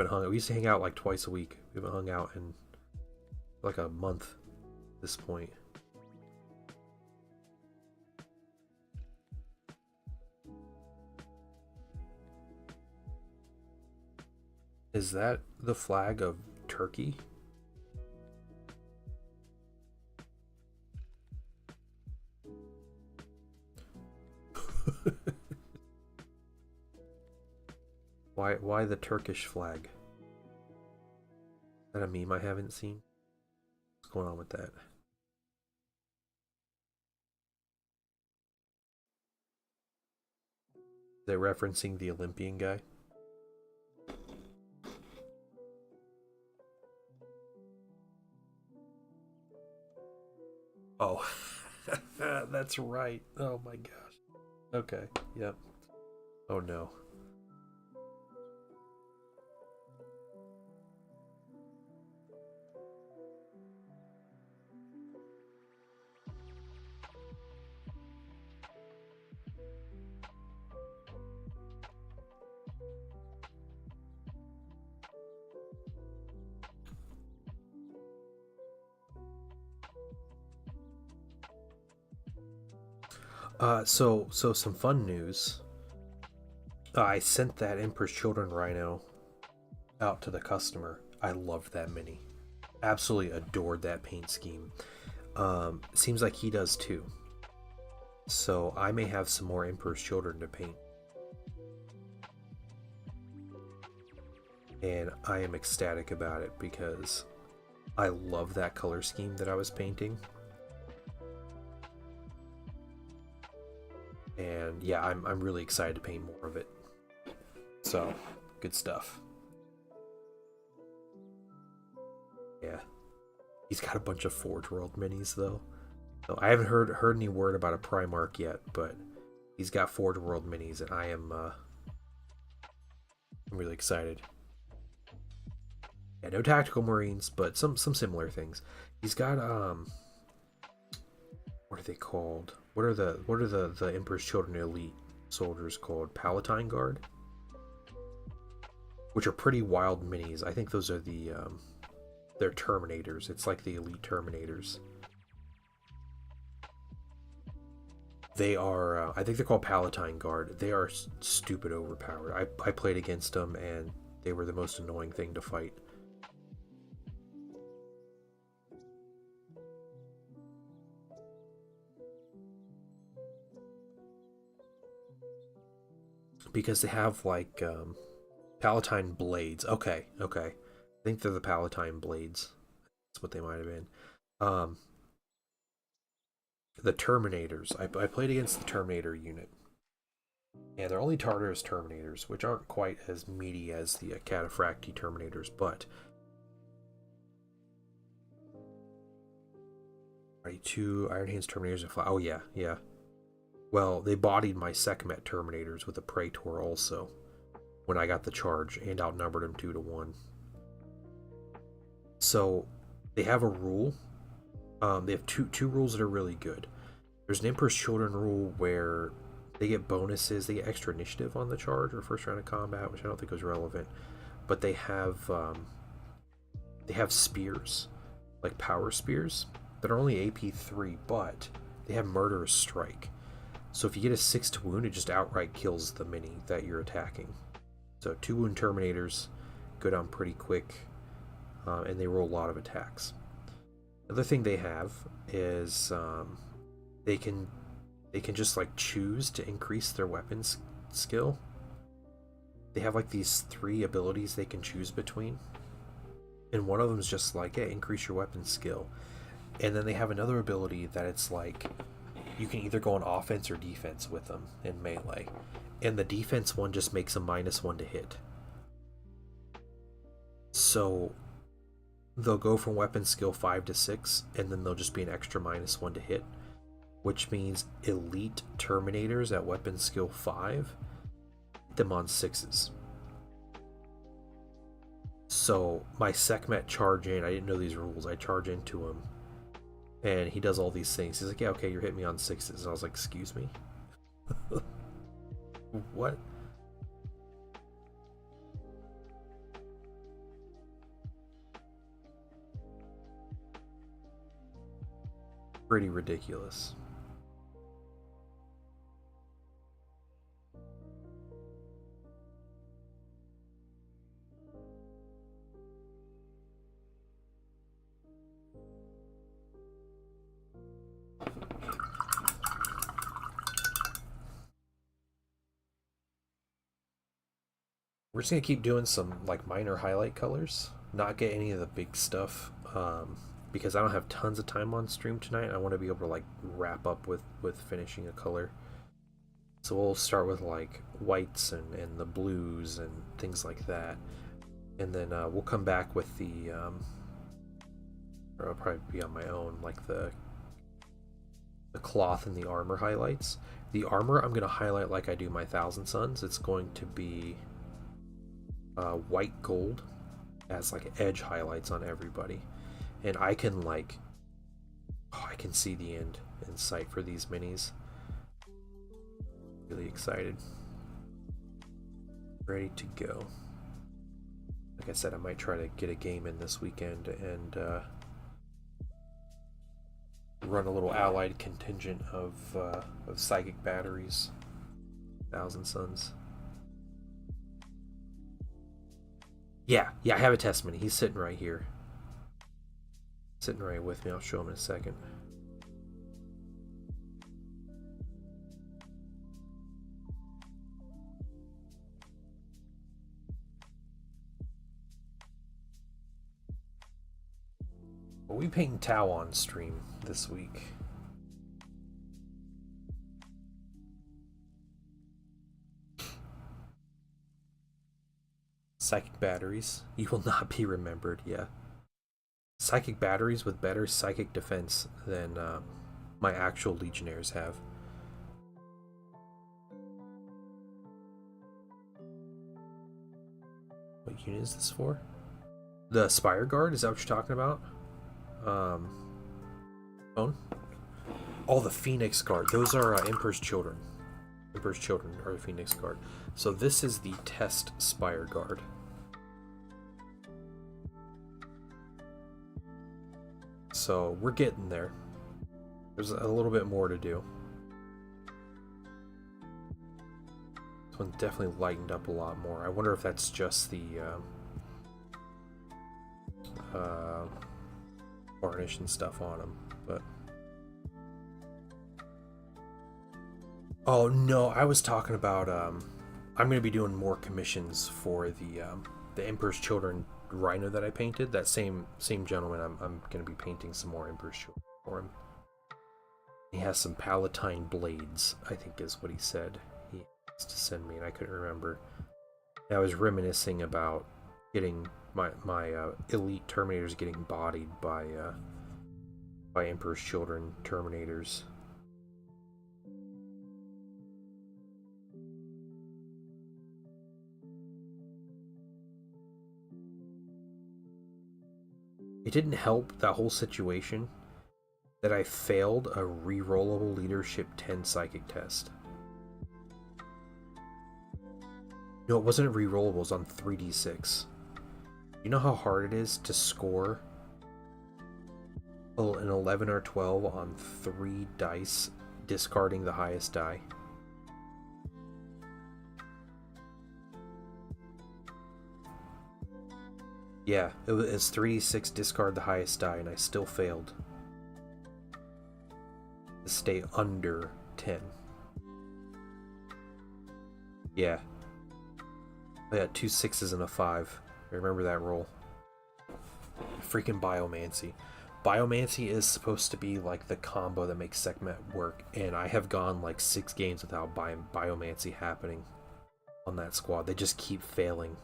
hung out. We used to hang out like twice a week. We haven't hung out in like a month at this point. Is that the flag of Turkey? Why the Turkish flag? Is that a meme I haven't seen? What's going on with that? Is it referencing the Olympian guy? Oh, that's right. Oh my gosh. Okay, yep. Oh no. So some fun news. I sent that Emperor's Children Rhino out to the customer. I loved that mini. Absolutely adored that paint scheme. Seems like he does too. So I may have some more Emperor's Children to paint. And I am ecstatic about it because I love that color scheme that I was painting. And yeah, I'm really excited to paint more of it. So, good stuff. Yeah. He's got a bunch of Forge World minis though. So I haven't heard any word about a Primarch yet, but he's got Forge World minis, and I'm really excited. Yeah, no tactical marines, but some similar things. He's got what are they called? What are the Emperor's Children elite soldiers called? Palatine Guard, which are pretty wild minis. I think those are the they're Terminators. It's like the elite Terminators. They are, I think they're called Palatine Guard. They are stupid overpowered. I played against them, and they were the most annoying thing to fight. Because they have, like, Palatine Blades. Okay. I think they're the Palatine Blades. That's what they might have been. The Terminators. I played against the Terminator unit. Yeah, they're only Tartarus Terminators, which aren't quite as meaty as the Cataphracti Terminators, but... Alright, 2 Iron Hands Terminators and oh yeah. Well, they bodied my Sekhmet Terminators with a Praetor also, when I got the charge, and outnumbered them 2-1. So, they have a rule. They have two rules that are really good. There's an Emperor's Children rule where they get bonuses, they get extra initiative on the charge or first round of combat, which I don't think was relevant. But they have spears, like power spears, that are only AP 3, but they have Murderous Strike. So if you get a 6 to wound, it just outright kills the mini that you're attacking. So 2 wound Terminators go down pretty quick, and they roll a lot of attacks. Another thing they have is they can just like choose to increase their weapons skill. They have like these 3 abilities they can choose between, and one of them is just like, yeah, increase your weapon skill. And then they have another ability that it's like you can either go on offense or defense with them in melee, and the defense one just makes a -1 to hit. So they'll go from weapon skill 5 to 6, and then they'll just be an extra -1 to hit, which means elite Terminators at weapon skill 5 hit them on 6s. So my Sekhmet charge in, I didn't know these rules, I charge into him, and he does all these things. He's like, yeah, okay, you're hitting me on 6s. And I was like, excuse me? What? Pretty ridiculous. We're just gonna keep doing some like minor highlight colors, not get any of the big stuff, because I don't have tons of time on stream tonight. I want to be able to like wrap up with finishing a color. So we'll start with like whites and the blues and things like that, and then we'll come back with the or I'll probably be on my own, like the cloth and the armor highlights. The armor I'm gonna highlight like I do my Thousand Suns. It's going to be white gold as like edge highlights on everybody, and I can like I can see the end in sight for these minis. Really excited, ready to go. Like I said, I might try to get a game in this weekend and run a little allied contingent of psychic batteries, Thousand Suns. Yeah, I have a test mini. He's sitting right here. Sitting right with me. I'll show him in a second. Well, we painting Tau on stream this week. Psychic batteries. You will not be remembered, yeah. Psychic batteries with better psychic defense than my actual legionnaires have. What unit is this for? The Spire Guard, is that what you're talking about? Phone? Oh, the Phoenix Guard. Those are Emperor's Children. Emperor's Children are the Phoenix Guard. So this is the Test Spire Guard. So we're getting there. There's a little bit more to do. This one definitely lightened up a lot more. I wonder if that's just the varnish and stuff on them, but oh no, I was talking about I'm going to be doing more commissions for the Emperor's Children Rhino that I painted. That same gentleman, I'm going to be painting some more Emperor's Children for him. He has some Palatine blades, I think is what he said he has to send me, and I couldn't remember. I was reminiscing about getting my elite Terminators getting bodied by Emperor's Children Terminators. It didn't help that whole situation that I failed a rerollable leadership 10 psychic test. No, it wasn't rerollable, it was on 3d6. You know how hard it is to score an 11 or 12 on 3 dice, discarding the highest die? Yeah, it was 3d6, discard the highest die, and I still failed to stay under 10. Yeah. I got 2 6s and a 5. I remember that roll. Freaking Biomancy. Biomancy is supposed to be like the combo that makes Sekhmet work, and I have gone like 6 games without Biomancy happening on that squad. They just keep failing.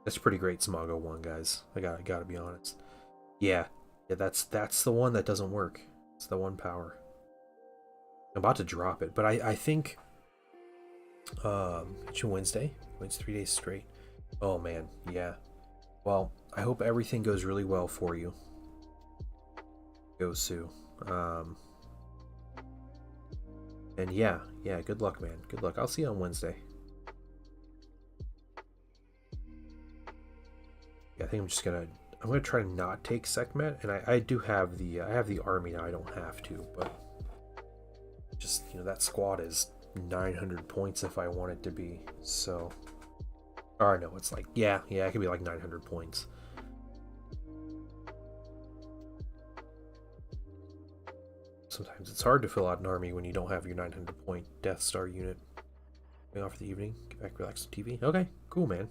That's pretty great, Smago 1, guys. I gotta be honest. Yeah, that's the one that doesn't work. It's the one power. I'm about to drop it, but I think it's Wednesday. It's 3 days straight. Oh man, yeah. Well, I hope everything goes really well for you, Gosu. And yeah, good luck, man. Good luck. I'll see you on Wednesday. Yeah, I think I'm gonna try to not take Sekhmet, and I do have the army now. I don't have to, but just, you know, that squad is 900 points if I want it to be. So, or no, it's like yeah, it could be like 900 points. Sometimes it's hard to fill out an army when you don't have your 900 point Death Star unit. Going off for the evening, get back, relax on TV. Okay, cool, man.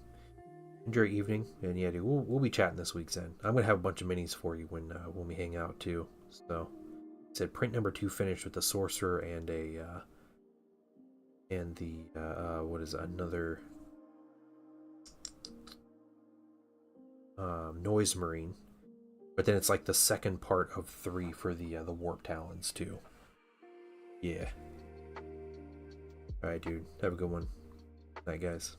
Enjoy your evening, and yeah, dude, we'll be chatting this week's end. I'm gonna have a bunch of minis for you when we hang out too. So, I said print number 2 finished with the sorcerer and what is that? Another noise marine, but then it's like the second part of 3 for the warp talons too. Yeah. All right, dude. Have a good one. Night, guys.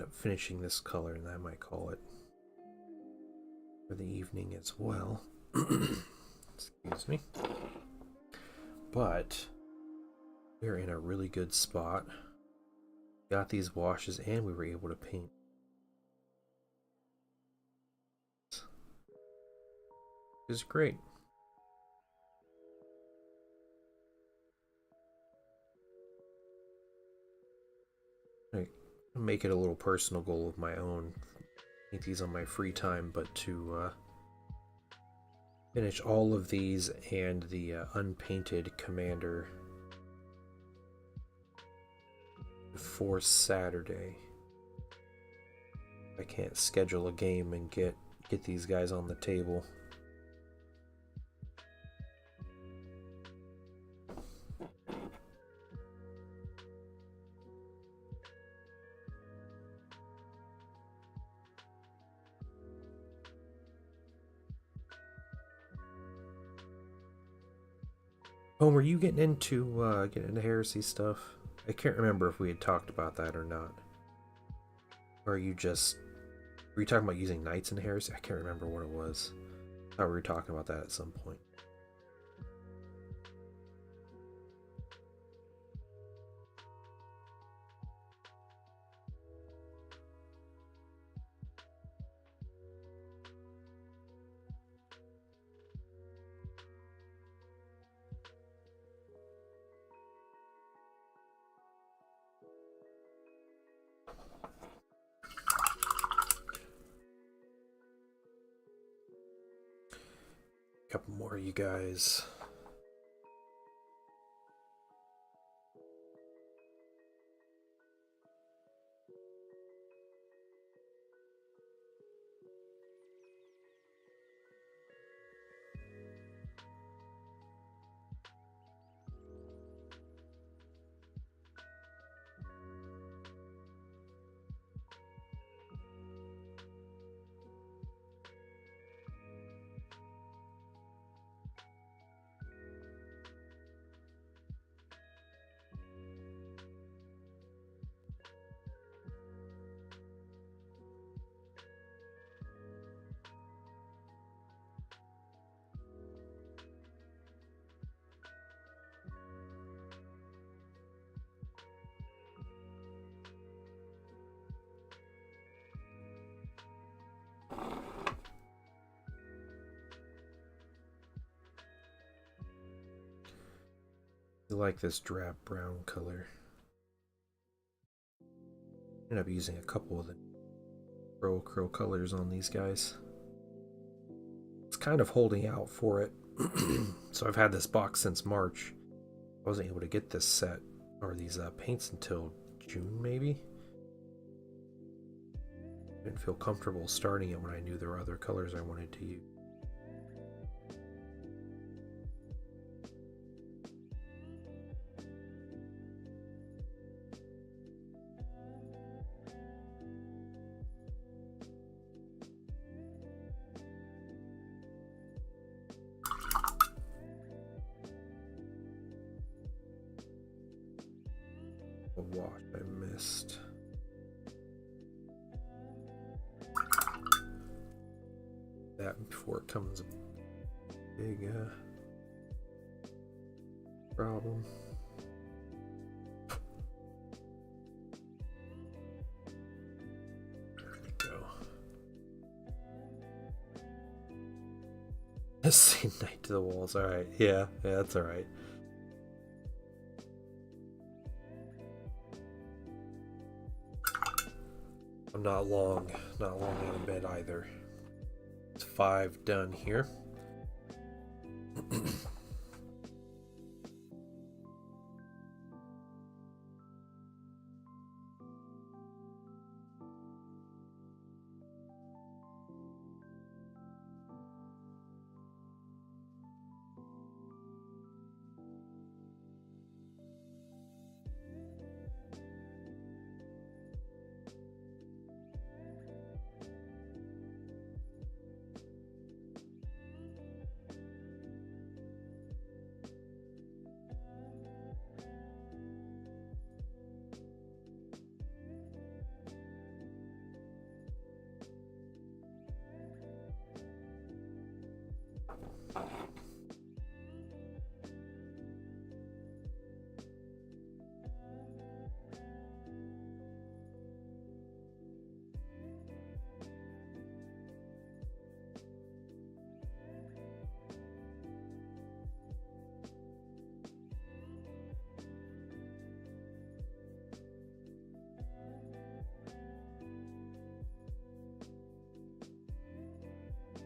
end up finishing this color, and I might call it for the evening as well. Excuse me. But we're in a really good spot. Got these washes, and we were able to paint. It's great. I make it a little personal goal of my own. Paint these on my free time, but to finish all of these and the unpainted Commander before Saturday. I can't schedule a game and get these guys on the table. Home, were you getting into heresy stuff? I can't remember if we had talked about that or not. Or were you talking about using knights in heresy? I can't remember what it was. I thought we were talking about that at some point. Couple more of you guys. I like this drab brown color. I ended up using a couple of the crow colors on these guys. It's kind of holding out for it. So I've had this box since March. I wasn't able to get this set or these paints until June, maybe. Didn't feel comfortable starting it when I knew there were other colors I wanted to use. A wash I missed. That before it comes a big problem. There we go. Let's see, night to the walls. All right, yeah, that's all right. I'm not long out of bed either. It's 5 done here.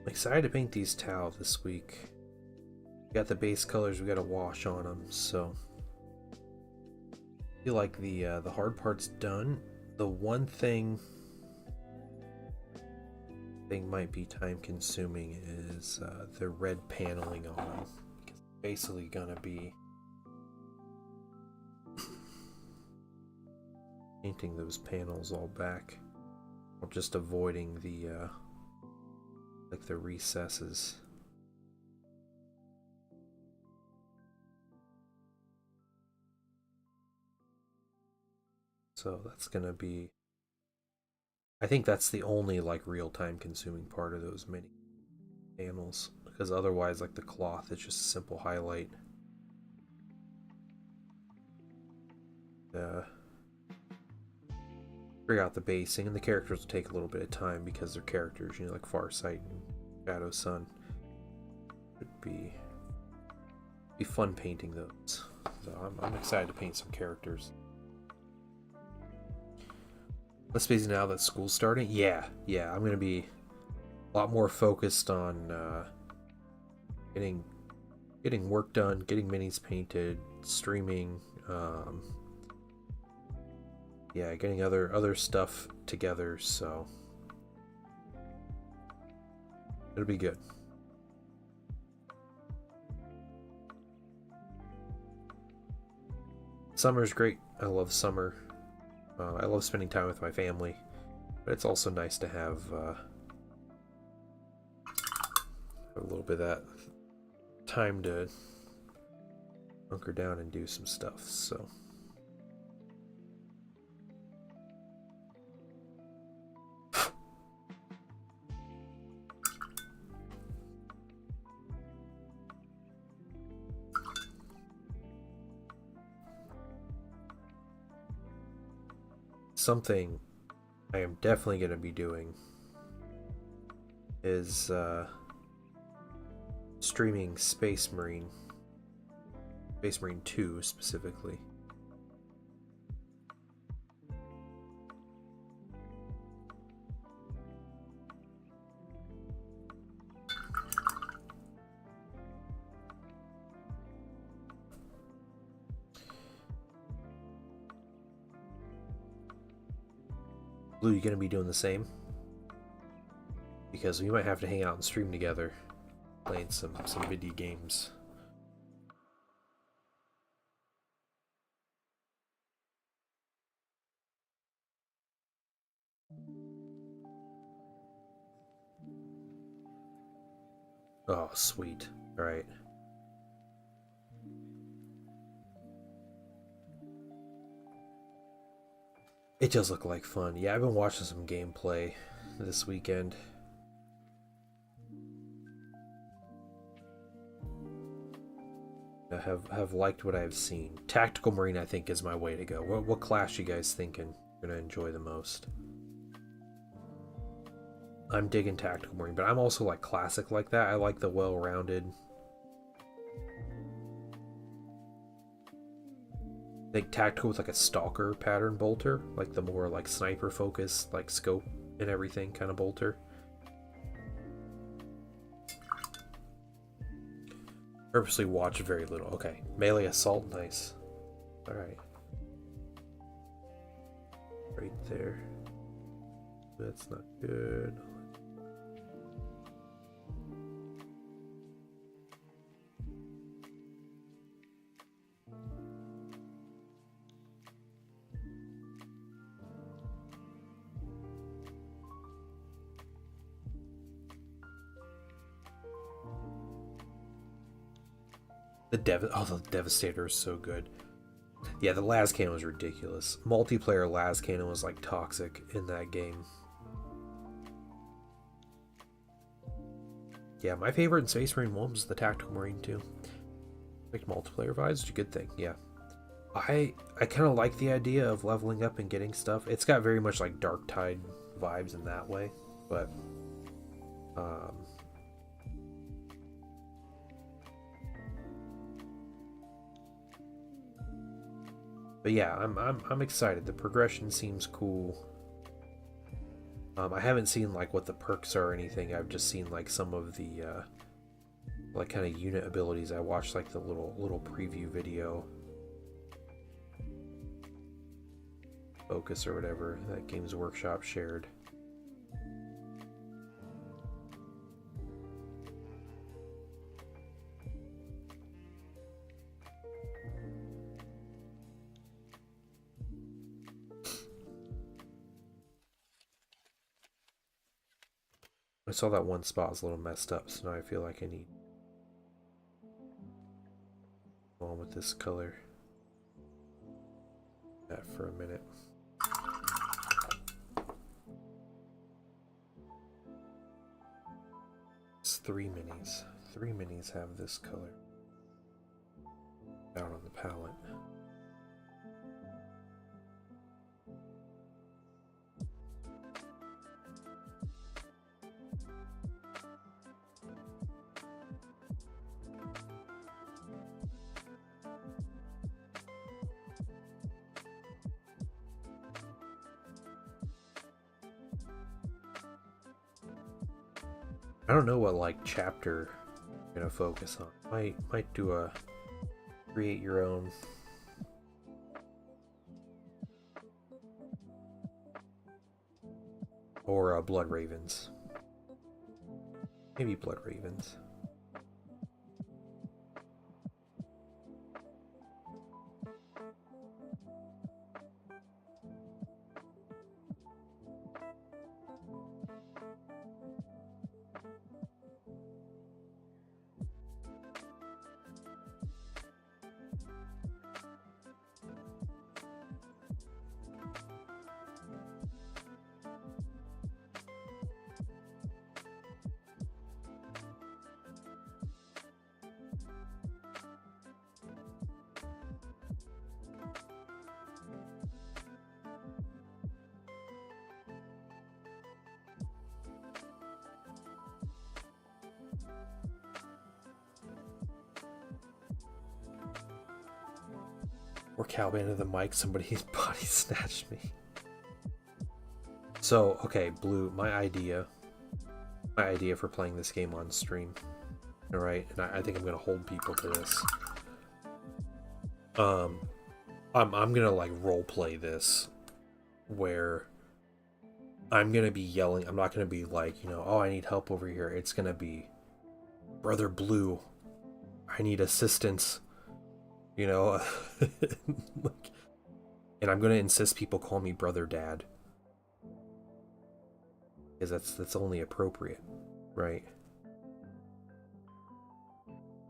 I'm excited to paint these Tau this week. We got the base colors, we got a wash on them, so I feel like the hard part's done. The one thing might be time consuming is the red paneling on them, because it's basically gonna be painting those panels all back, or just avoiding the like the recesses. So that's gonna be, I think that's the only like real time consuming part of those mini panels, because otherwise like the cloth is just a simple highlight. Figure out the basing, and the characters will take a little bit of time because they're characters, you know, like Farsight and Shadow Sun. It'd be fun painting those. So I'm excited to paint some characters. Let's face it, now that school's starting, yeah, I'm gonna be a lot more focused on getting work done, getting minis painted, streaming, yeah, getting other stuff together, so it'll be good. Summer's great. I love summer. I love spending time with my family, but it's also nice to have a little bit of that time to hunker down and do some stuff, so. Something I am definitely going to be doing is streaming Space Marine 2 specifically. Blue, you gonna be doing the same? Because we might have to hang out and stream together, playing some video games. Oh, sweet. All right. It does look like fun. Yeah, I've been watching some gameplay this weekend. I have liked what I've seen. Tactical Marine, I think, is my way to go. What class you guys thinking you're gonna enjoy the most? I'm digging Tactical Marine, but I'm also like classic like that. I like the well-rounded. I think tactical with like a stalker pattern bolter, like the more like sniper focused, like scope and everything kind of bolter. Purposely watch very little. Okay, melee assault, nice. All right, right there. That's not good. The Devastator is so good. Yeah, the las cannon was ridiculous. Multiplayer las cannon was like toxic in that game. Yeah, my favorite in Space Marine 1 was the Tactical Marine 2. Like multiplayer vibes, it's a good thing, yeah. I kind of like the idea of leveling up and getting stuff. It's got very much like Dark Tide vibes in that way, but yeah, I'm excited. The progression seems cool. I haven't seen like what the perks are or anything. I've just seen like some of the like kind of unit abilities. I watched like the little preview video, Focus or whatever that Games Workshop shared. I saw that one spot was a little messed up, so now I feel like I need to go on with this color. That for a minute. It's 3 minis. 3 minis have this color out on the palette. I don't know what like chapter I'm gonna focus on. Might do a create your own. Or Blood Ravens. Maybe Blood Ravens. Or Calvin into the mic, somebody's body snatched me. So, okay, Blue, my idea for playing this game on stream. Alright, and I think I'm gonna hold people to this. I'm gonna like role play this where I'm gonna be yelling. I'm not gonna be like, you know, oh, I need help over here. It's gonna be, Brother Blue, I need assistance. You know, and I'm gonna insist people call me Brother Dad, because that's only appropriate, right?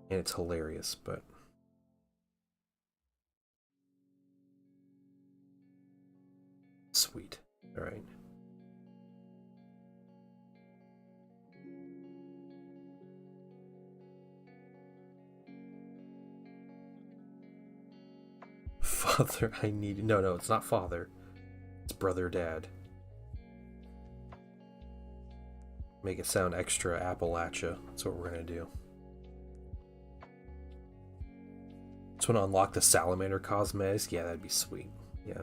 And it's hilarious, but sweet. All right. Father, I need... No, it's not Father. It's Brother Dad. Make it sound extra Appalachia. That's what we're gonna do. Just want to unlock the Salamander cosmetics. Yeah, that'd be sweet. Yeah.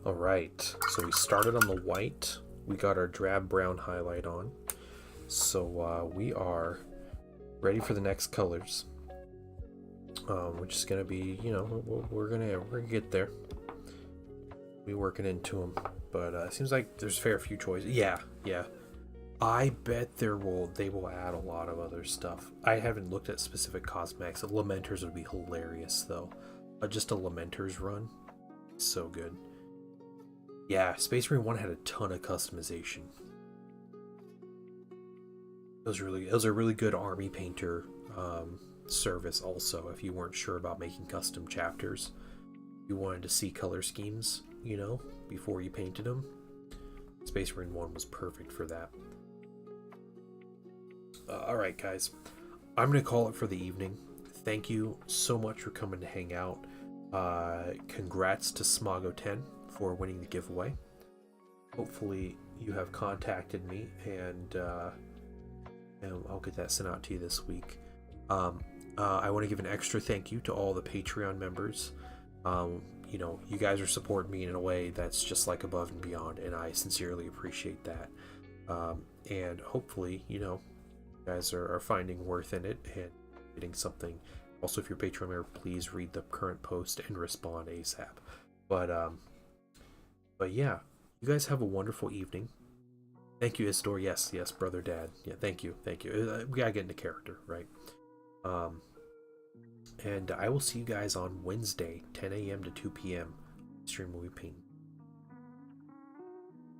Alright, so we started on the white. We got our drab brown highlight on. So we are ready for the next colors. Which is gonna be, you know, we're gonna get there. We're working into them, but it seems like there's a fair few choices. Yeah. I bet they will add a lot of other stuff. I haven't looked at specific cosmetics. Lamenters would be hilarious though. Just a Lamenters run, so good. Yeah, Space Marine 1 had a ton of customization. It was a really good army painter service also, if you weren't sure about making custom chapters. You wanted to see color schemes, you know, before you painted them. Space Marine 1 was perfect for that. Alright guys, I'm going to call it for the evening. Thank you so much for coming to hang out. Congrats to Smago10 for winning the giveaway. hopefully you have contacted me, and I'll get that sent out to you this week. I want to give an extra thank you to all the Patreon members. You know, you guys are supporting me in a way that's just like above and beyond, and I sincerely appreciate that. And hopefully, you know, you guys are finding worth in it and getting something. Also, if you're a Patreon member, please read the current post and respond ASAP. But yeah, you guys have a wonderful evening. Thank you, Isidore. Yes, brother, dad. Yeah, thank you. We gotta get into character, right? And I will see you guys on Wednesday, 10 a.m. to 2 p.m. Stream Movie Ping.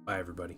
Bye, everybody.